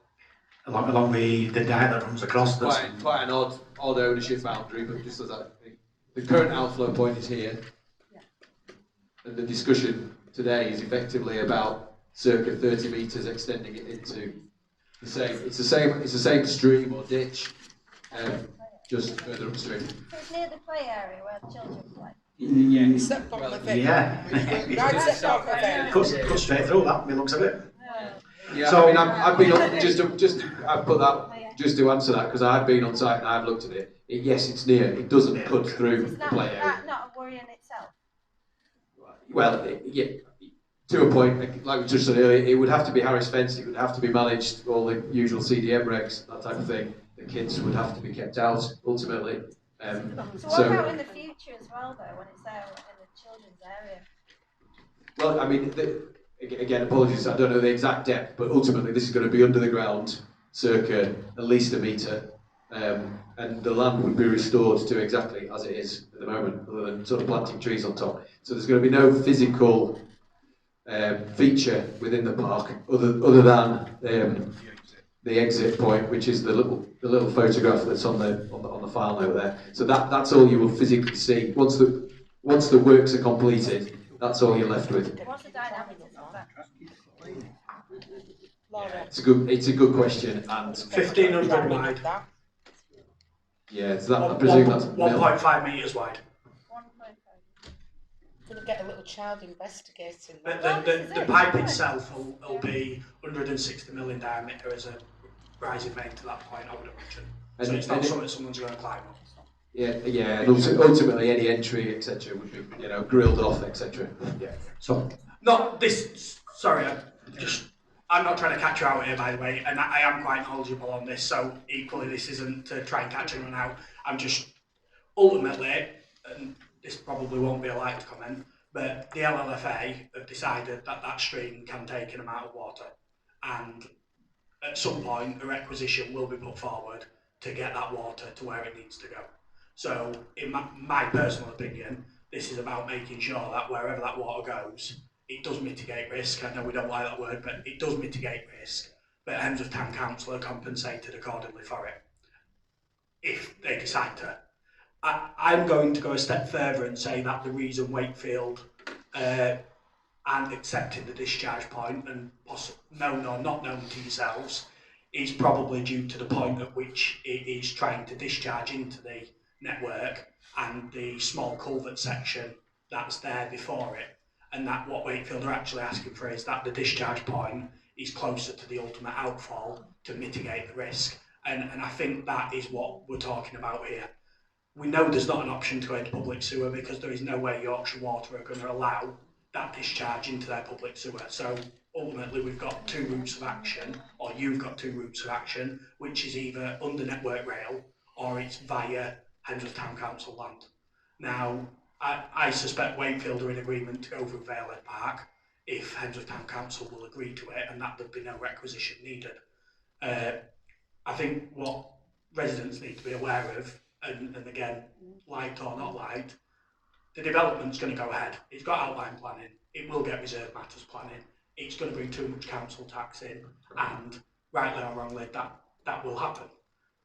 Along the diet that runs across. Quite an odd ownership boundary, but just as that. The current outflow point is here, and the discussion today is effectively about circa 30 metres extending it into the same. It's the same stream or ditch, just further upstream. So it's near the play area where the children play. Cut straight through that. It looks a bit. Yeah, so, I mean, I've been on, I put that just to answer that, because I've been on site and I've looked at it. Yes, it's near. It doesn't cut through the play area. Is that not a worry in itself? Well, yeah, to a point, like we touched on earlier, it would have to be Harris fenced. It would have to be managed, all the usual CDM regs, that type of thing. The kids would have to be kept out ultimately. So what about in the future as well, though, when it's there in the children's area? Well, I mean, again, apologies, I don't know the exact depth, but ultimately this is going to be under the ground, circa at least a metre, and the land would be restored to exactly as it is at the moment, other than sort of planting trees on top. So there's going to be no physical feature within the park other than the exit point, which is the little photograph that's on the file note there. So that's all you will physically see once the works are completed. That's all you're left with. What's the dynamics of that? It's a good question, and 1,500 wide. Yeah, so I presume that's 1.5 metres wide. 1.5. Gonna get a little child investigating. The pipe itself will be 160 mm in diameter as a rising main to that point, I would imagine. So it's not something someone's going to climb up. Yeah, and ultimately any entry, etc., would be, grilled off, etc. Yeah. So, not this. Sorry, I'm not trying to catch you out here, by the way, and I am quite knowledgeable on this. So equally, this isn't to try and catch anyone out. I'm just ultimately, and this probably won't be a liked comment, but the LLFA have decided that stream can take an amount of water, and at some point, a requisition will be put forward to get that water to where it needs to go. So, in my personal opinion, this is about making sure that wherever that water goes, it does mitigate risk. I know we don't like that word, but it does mitigate risk. But Hemsworth Town Council are compensated accordingly for it, if they decide to. I'm going to go a step further and say that the reason Wakefield and accepting the discharge point, and known or not known to yourselves, is probably due to the point at which it is trying to discharge into the network and the small culvert section that's there before it, and that what Wakefield are actually asking for is that the discharge point is closer to the ultimate outfall to mitigate the risk, and I think that is what we're talking about here. We know there's not an option to go into public sewer because there is no way Yorkshire Water are going to allow that discharge into their public sewer. So ultimately we've got two routes of action, or you've got two routes of action, which is either under Network Rail or it's via Hemsworth Town Council land. Now, I suspect Wakefield are in agreement to go through Valehead Park. if Hemsworth Town Council will agree to it and that there'd be no requisition needed. I think what residents need to be aware of, and again, liked or not liked, the development's going to go ahead. It's got outline planning, it will get reserve matters planning, it's going to bring too much council tax in, and rightly or wrongly, that will happen.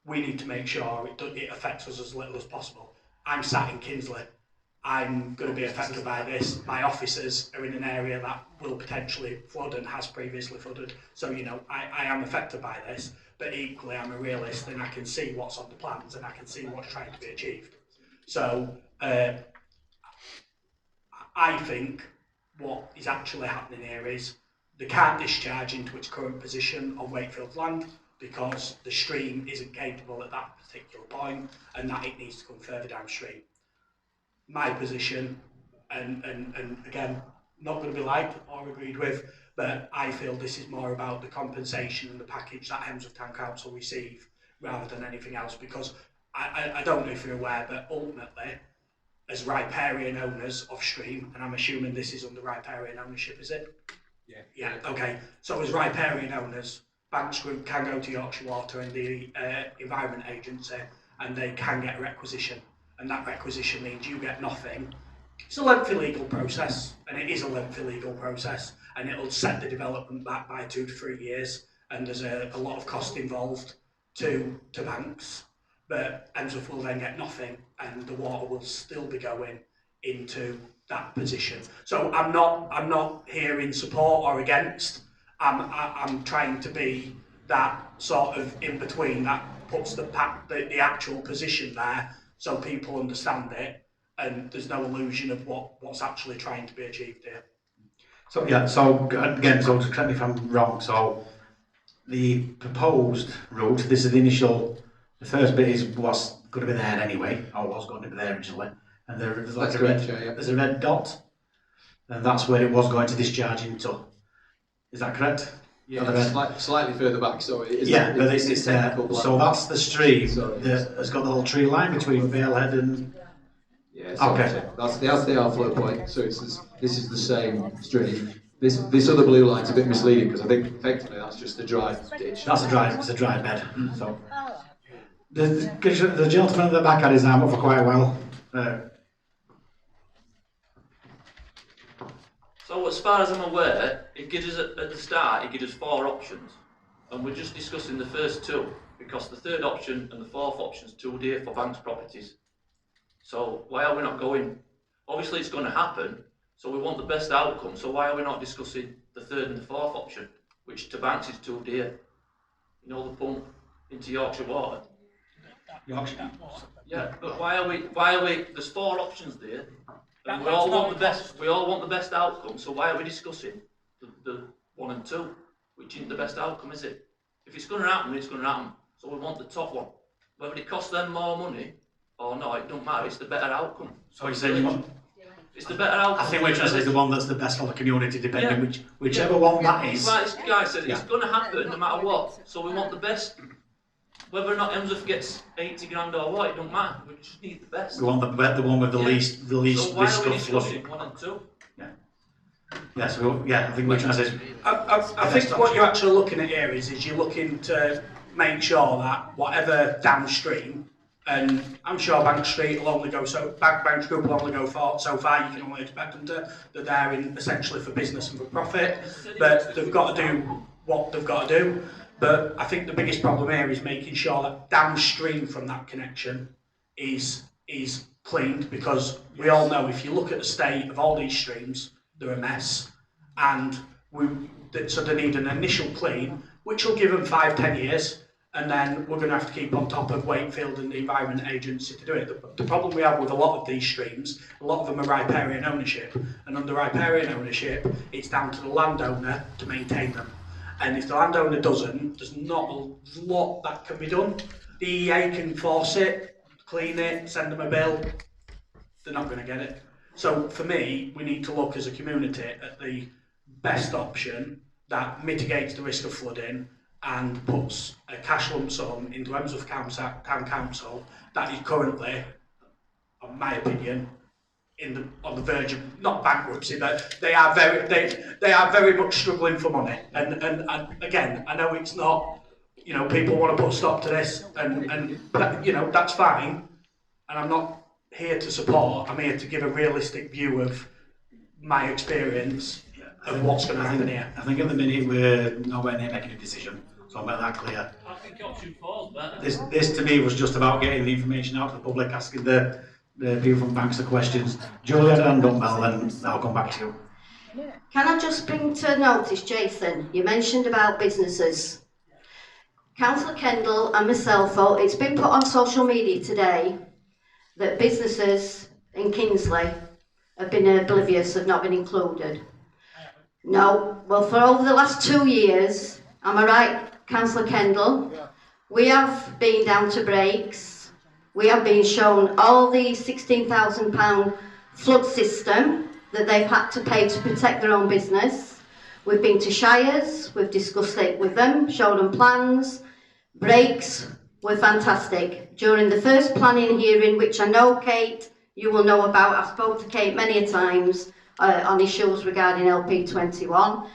We need to make sure it affects us as little as possible. I'm sat in Kinsley, I'm going to be affected by this. My officers are in an area that will potentially flood and has previously flooded. So, you know, I am affected by this, but equally I'm a realist and I can see what's on the plans and I can see what's trying to be achieved. So, I think what is actually happening here is they can't discharge into its current position on Wakefield's land because the stream isn't capable at that particular point and that it needs to come further downstream. My position, and again, not going to be liked or agreed with, but I feel this is more about the compensation and the package that Hemsworth Town Council receive rather than anything else, because I don't know if you're aware, but ultimately, as riparian owners of stream, and I'm assuming this is under riparian ownership, is it? Yeah. Yeah, okay. So as riparian owners, Banks Group can go to Yorkshire Water and the Environment Agency and they can get a requisition. And that requisition means you get nothing. It's a lengthy legal process, and it is a lengthy legal process, and it'll set the development back by 2 to 3 years, and there's a lot of cost involved to banks. But Hemsworth will then get nothing, and the water will still be going into that position. So I'm not here in support or against. I'm trying to be that sort of in between that puts the actual position there so people understand it and there's no illusion of what's actually trying to be achieved here. So yeah, so again, so correct me if I'm wrong, so the proposed route, this is the first bit is what's going to be there anyway, or was going to be there originally, and there's like there's a red dot, and that's where it was going to discharge into. Is that correct? Yeah, slightly further back, so it is. Yeah, but it's there. So that's the stream that has got the little tree line between Valehead and. Yeah, so okay. That's the outflow point. So this is the same stream. This other blue line's a bit misleading because I think effectively that's just the dry ditch. It's a dry bed. So the gentleman at the back had his arm up for quite a while. So as far as I'm aware, it gives us at the start, it gives us 4 options, and we're just discussing the first 2 because the third option and the fourth option is too dear for banks' properties. So why are we not going? Obviously, it's going to happen. So we want the best outcome. So why are we not discussing the third and the fourth option, which to banks is too dear? You know, the pump into Yorkshire Water. Yorkshire. Yeah, but why are we? There's 4 options there. And we all want the best. We all want the best outcome. So why are we discussing the 1 and 2, which isn't the best outcome, is it? If it's going to happen, it's going to happen. So we want the top one. Whether it costs them more money or not, it don't matter. It's the better outcome. So you're saying you want? It's the better outcome. I think we're trying to say the one that's the best for the community, depending whichever one that is. Like this guy said, it's going to happen no matter what. So we want the best. Whether or not Hemsworth gets 80 grand or what, it don't matter. We just need the best. We want the one with the least so why risk are we of flooding. discussing 1 and 2? Yeah, so I think we're trying to say. I think what you're actually looking at here is you're looking to make sure that whatever downstream, and I'm sure Bank Street will only go Bank Group will only go so far. You can only expect them to. They're there essentially for business and for profit, but they've got to do what they've got to do. But I think the biggest problem here is making sure that downstream from that connection is cleaned, because we all know if you look at the state of all these streams, they're a mess, and so they need an initial clean, which will give them 5-10 years. And then we're going to have to keep on top of Wakefield and the Environment Agency to do it. The problem we have with a lot of these streams, a lot of them are riparian ownership. And under riparian ownership, it's down to the landowner to maintain them. And if the landowner doesn't, there's not a lot that can be done. The EA can force it, clean it, send them a bill. They're not going to get it. So for me, we need to look as a community at the best option that mitigates the risk of flooding and puts a cash lump sum into Hemsworth Town Council that is currently, in my opinion, on the verge of not bankruptcy, but they are very much struggling for money. And again, I know it's not, you know, people want to put a stop to this, and you know, that's fine. And I'm not here to support. I'm here to give a realistic view of my experience of what's going to happen here. I think at the minute we're nowhere near making a decision, so I'll make that clear. I think option 4 is better. This to me was just about getting the information out to the public, asking the people from banks the questions. Julie had a hand up, Mel, and I'll come back to you. Can I just bring to notice, Jason, you mentioned about businesses. Councillor Kendall and myself, it's been put on social media today that businesses in Kingsley have been oblivious, have not been included. No, well, for over the last 2 years, am I right, Councillor Kendall? Yeah. We have been down to breaks. We have been shown all the £16,000 flood system that they've had to pay to protect their own business. We've been to shires, we've discussed it with them, showed them plans. Breaks were fantastic. During the first planning hearing, which I know, Kate, you will know about, I've spoken to Kate many times on issues regarding LP21.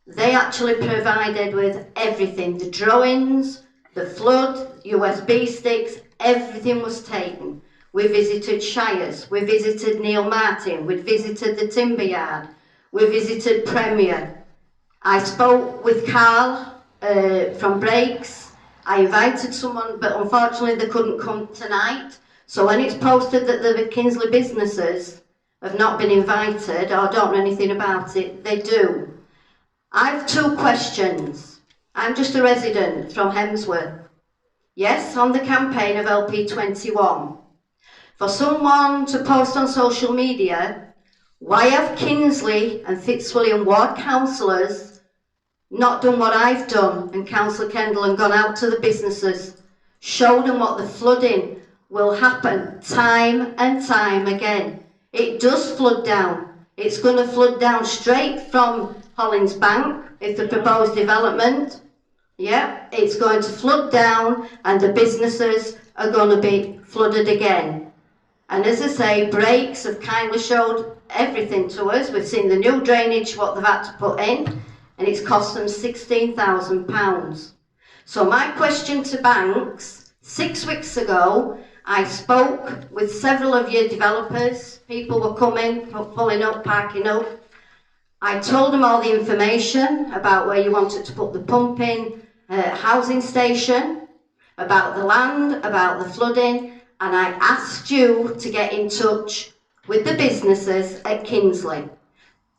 They actually provided with everything, the drawings, the flood, USB sticks, everything was taken. We visited shires, we visited Neil Martin, we visited the timber yard, we visited Premier. I spoke with Carl from Breaks. I invited someone, but unfortunately they couldn't come tonight. So when it's posted that the Kingsley businesses have not been invited or don't know anything about it, they do. I have 2 questions. I'm just a resident from Hemsworth. Yes, on the campaign of LP21. For someone to post on social media, why have Kingsley and Fitzwilliam ward councillors not done what I've done and Councillor Kendall and gone out to the businesses, showed them what the flooding will happen time and time again. It does flood down. It's going to flood down straight from Hollins Bank, if the proposed development. Yeah, it's going to flood down and the businesses are going to be flooded again. And as I say, Breaks have kindly showed everything to us. We've seen the new drainage, what they've had to put in, and it's cost them £16,000. So my question to banks, 6 weeks ago, I spoke with several of your developers. People were coming, pulling up, parking up. I told them all the information about where you wanted to put the pumping housing station, about the land, about the flooding, and I asked you to get in touch with the businesses at Kingsley.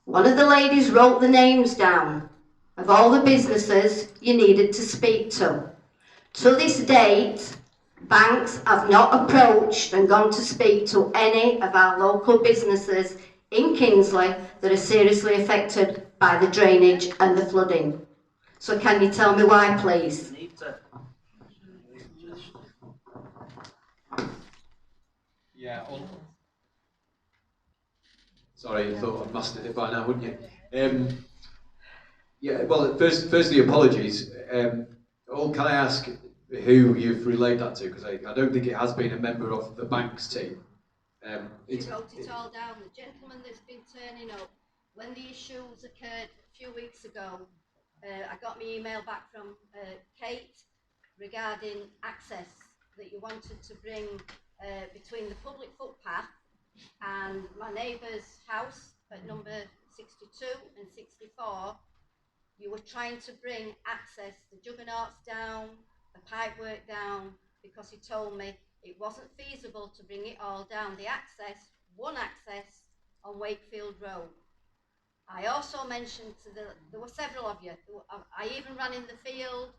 One of the ladies wrote the names down of all the businesses you needed to speak to. To this date, banks have not approached and gone to speak to any of our local businesses in Kingsley that are seriously affected by the drainage and the flooding. So can you tell me why, please? Yeah. Sorry, you thought I'd mastered it by now, wouldn't you? Yeah. Well, firstly, apologies. Can I ask who you've relayed that to? Because I don't think it has been a member of the bank's team. She wrote it all down. The gentleman that's been turning up when the issues occurred a few weeks ago. I got my email back from Kate regarding access that you wanted to bring between the public footpath and my neighbour's house at number 62 and 64. You were trying to bring access, the juggernauts down, the pipework down, because he told me it wasn't feasible to bring it all down. The access, one access on Wakefield Road. I also mentioned there were several of you. I even ran in the field,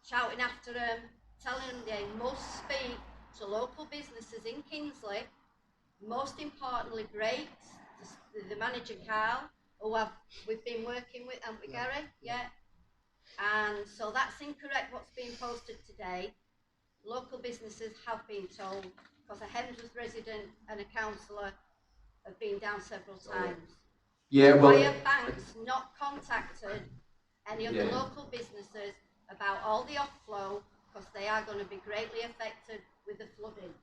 shouting after them, telling them they must speak to local businesses in Kingsley, most importantly Breaks, the manager Carl, who we've been working with, haven't we, Gary? Yeah. And so that's incorrect what's being posted today. Local businesses have been told, because a Hemsworth resident and a councillor have been down several times. Yeah, well, why have banks not contacted any of the local businesses about all the offlow, because they are going to be greatly affected with the flooding?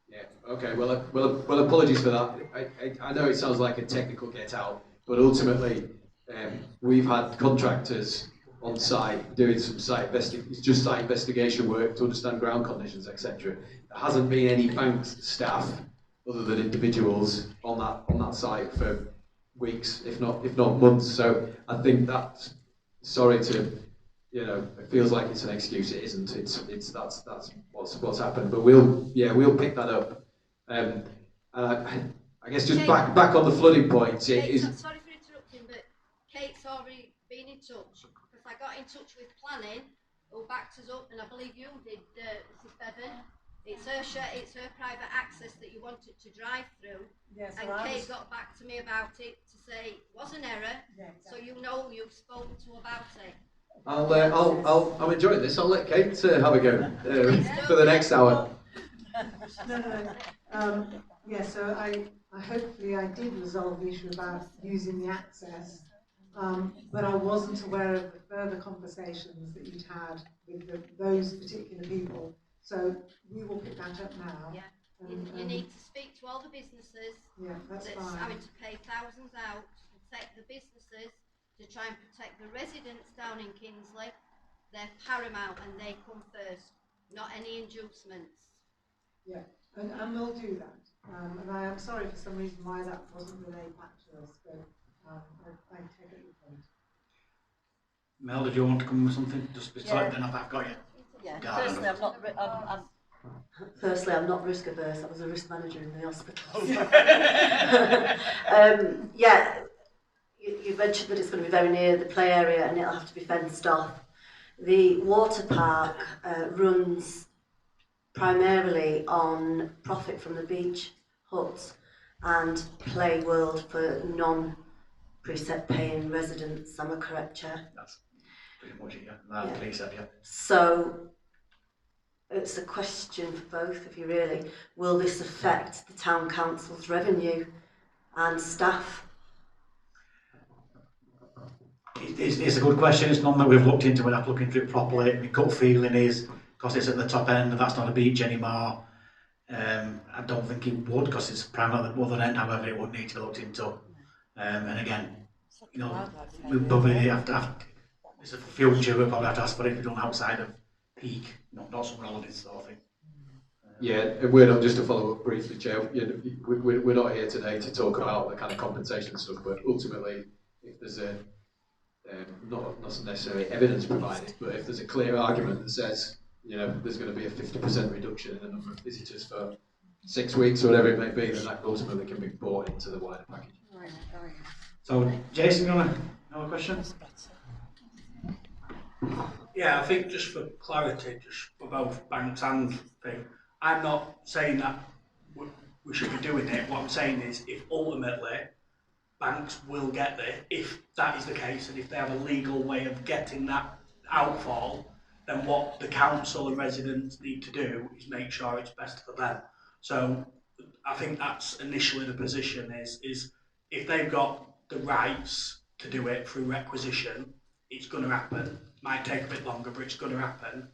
Yeah. Okay. Well. Apologies for that. I know it sounds like a technical get out, but ultimately, we've had contractors on site doing some site investigation work to understand ground conditions, etc. There hasn't been any banks staff other than individuals on that site for weeks, if not months. So I think that's, sorry to, it feels like it's an excuse. It isn't. That's what's happened. But we'll pick that up. And I guess just back on the flooding point. Kate, sorry for interrupting, but Kate's already been in touch, because I got in touch with planning, who backed us up, and I believe you did, Mrs. Bevan. It's her private access that you wanted to drive through. Yes, and Kate got back to me about it to say it was an error, so you know you've spoken to about it. I'm enjoying this. I'll let Kate have a go for the next hour. No. Yeah, so I hopefully I did resolve the issue about using the access, but I wasn't aware of the further conversations that you'd had with those particular people. So we will pick that up now. Yeah. You need to speak to all the businesses that's fine. having to pay thousands out to protect the businesses, to try and protect the residents down in Kingsley. They're paramount and they come first, not any inducements. Yeah, and we'll do that. And I am sorry for some reason why that wasn't relayed back to us, but I take it your point. Mel, did you want to come with something? Just beside then I've got you. Yeah, firstly, I'm not risk averse. I was a risk manager in the hospital. You mentioned that it's going to be very near the play area and it'll have to be fenced off. The water park runs primarily on profit from the beach huts and play world for non-precept paying residents. Am I correct, Chair? That's pretty much it, yeah. Precept, yeah. So it's a question for both of you, really. Will this affect the town council's revenue and staff? It's a good question. It's none that we've looked into. We'll have to look into it properly. My gut feeling is, because it's at the top end and that's not a beach anymore, I don't think it would, because it's primarily at the other end. However, it would need to be looked into. And again, we probably have to, it's a future, we'll probably have to ask for it if we're done outside of peak, not some holidays sort of thing. Yeah, and we're not, just to follow up briefly, Chair, we're not here today to talk about the kind of compensation stuff, but ultimately, if there's a, not necessarily evidence provided, but if there's a clear argument that says, there's going to be a 50% reduction in the number of visitors for 6 weeks or whatever it may be, then that ultimately can be brought into the wider package. So, Jason, you want to have a question? Yeah, I think just for clarity, just for both banks and thing, I'm not saying that we should be doing it. What I'm saying is, if ultimately banks will get there, if that is the case, and if they have a legal way of getting that outfall, then what the council and residents need to do is make sure it's best for them. So I think that's initially the position is if they've got the rights to do it through requisition, it's going to happen. Might take a bit longer, but it's going to happen.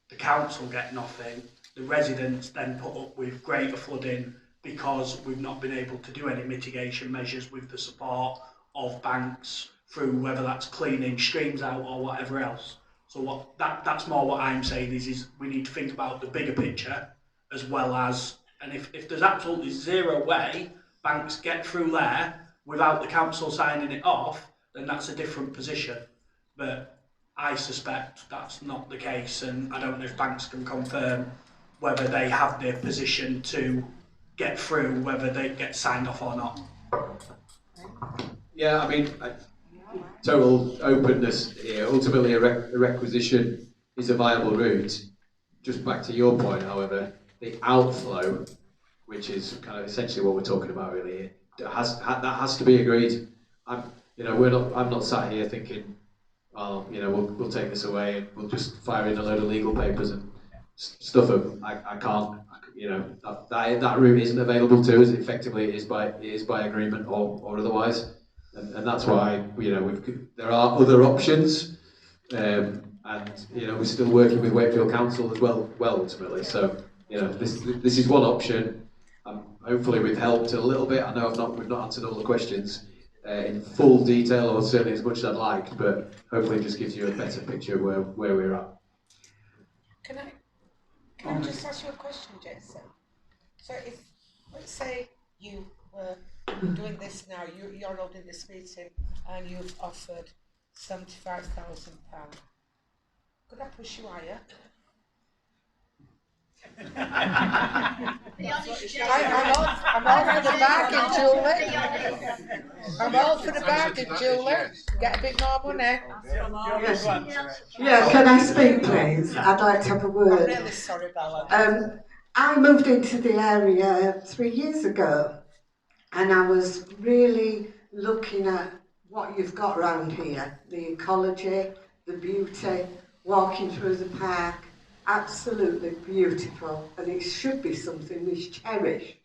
The council get nothing. The residents then put up with greater flooding because we've not been able to do any mitigation measures with the support of banks through whether that's cleaning streams out or whatever else. So that's more what I'm saying is we need to think about the bigger picture as well as, and if there's absolutely zero way banks get through there without the council signing it off, then that's a different position. But I suspect that's not the case, and I don't know if banks can confirm whether they have their position to get through, whether they get signed off or not. Yeah, I mean, total openness here. Ultimately, a requisition is a viable route. Just back to your point, however, the outflow, which is kind of essentially what we're talking about really here, that has to be agreed. I'm not sat here thinking, we'll take this away and we'll just fire in a load of legal papers and stuff them. I can't. That route isn't available to us. Effectively, it is by agreement or otherwise, and that's why there are other options, and we're still working with Wakefield Council as well ultimately. So you know, this is one option. Hopefully we've helped a little bit. I know we've not answered all the questions in full detail, or certainly as much as I'd like, but hopefully it just gives you a better picture of where we're at. Can I just ask you a question, Jason? So if, let's say you were doing this now, you're holding this meeting and you've offered £75,000. Could I push you higher? I'm all for the bargain, Julie. I'm all for the bargain, Julie. Get a bit more money. Yeah, can I speak, please? I'd like to have a word. I'm really sorry, Bella. I moved into the area 3 years ago, and I was really looking at what you've got around here, the ecology, the beauty, walking through the park, absolutely beautiful, and it should be something we cherish,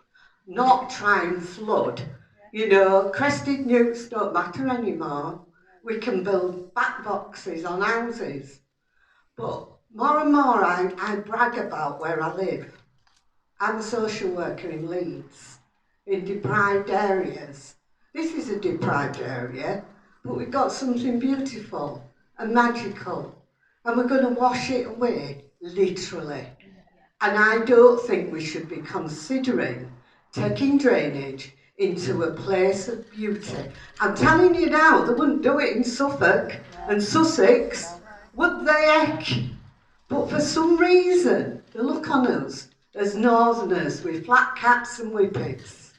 not try and flood. You know, crested newts don't matter anymore. We can build back boxes on houses. But more and more I brag about where I live. I'm a social worker in Leeds, in deprived areas. This is a deprived area, but we've got something beautiful and magical, and we're going to wash it away, literally. And I don't think we should be considering taking drainage into a place of beauty. I'm telling you now, they wouldn't do it in Suffolk and Sussex, would they, heck? But for some reason, they look on us as northerners with flat caps and whippets.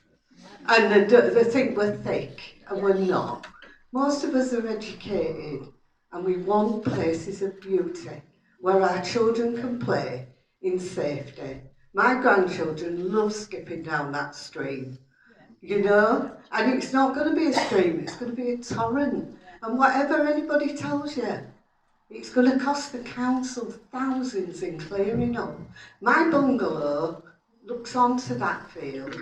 And they think we're thick, and we're not. Most of us are educated, and we want places of beauty where our children can play in safety. My grandchildren love skipping down that stream, you know, and it's not going to be a stream, it's going to be a torrent. And whatever anybody tells you, it's going to cost the council thousands in clearing up. My bungalow looks onto that field,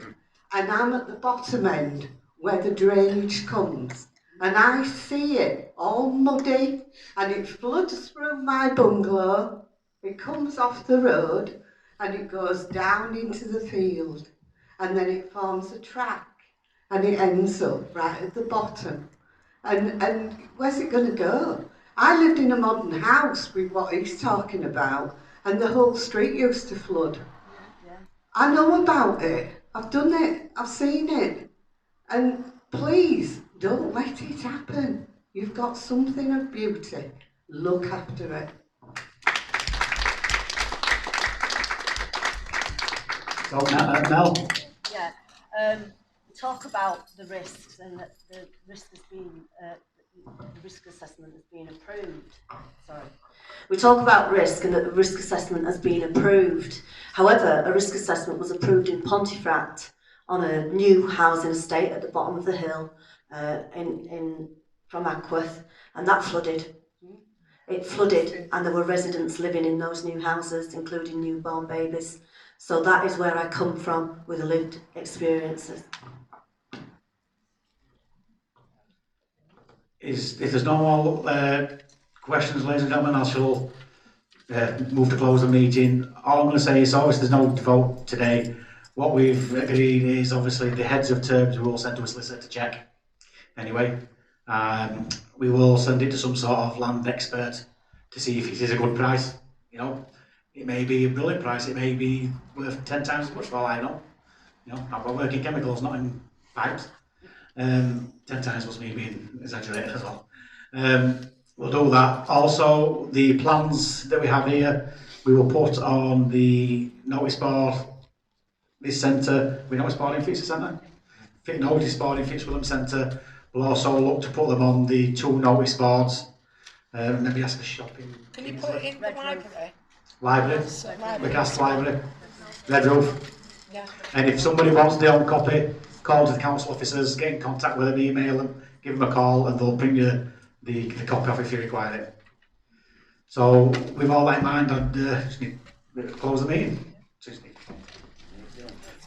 and I'm at the bottom end where the drainage comes. And I see it all muddy, and it floods through my bungalow, it comes off the road, and it goes down into the field. And then it forms a track, and it ends up right at the bottom. And where's it going to go? I lived in a modern house with what he's talking about, and the whole street used to flood. I know about it. I've done it. I've seen it. And please, don't let it happen. You've got something of beauty. Look after it. So, Mel? Yeah. Talk about the risks, and that the risk has been the risk assessment has been approved. Sorry. We talk about risk and that the risk assessment has been approved. However, a risk assessment was approved in Pontefract on a new housing estate at the bottom of the hill from Ackworth, and that flooded. It flooded, and there were residents living in those new houses, including newborn babies. So that is where I come from with the lived experiences. If there's no more questions, ladies and gentlemen, I shall move to close the meeting. All I'm going to say is, obviously there's no vote today. What we've agreed is, obviously, the heads of terms we will send to a solicitor to check. Anyway, we will send it to some sort of land expert to see if it is a good price. You know, it may be a brilliant price. It may be worth 10 times as much for all I know. You know, I work in chemicals, not in pipes. 10 times was me being exaggerated as well. We'll do that. Also, the plans that we have here, we will put on the notice board, this centre. We notice board in Fitzwilliam Centre? Notice board in Fitzwilliam Centre. We'll also look to put them on the 2 notice boards. Maybe ask for shopping. Can you put it in the library? Library. The Cast Library. Red Roof. Yeah. And if somebody wants the own copy, call to the council officers, get in contact with them, email them, give them a call, and they'll bring you the copy off if you require it. So, with all that in mind, I'd just need to close the meeting.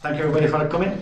Thank you everybody for coming.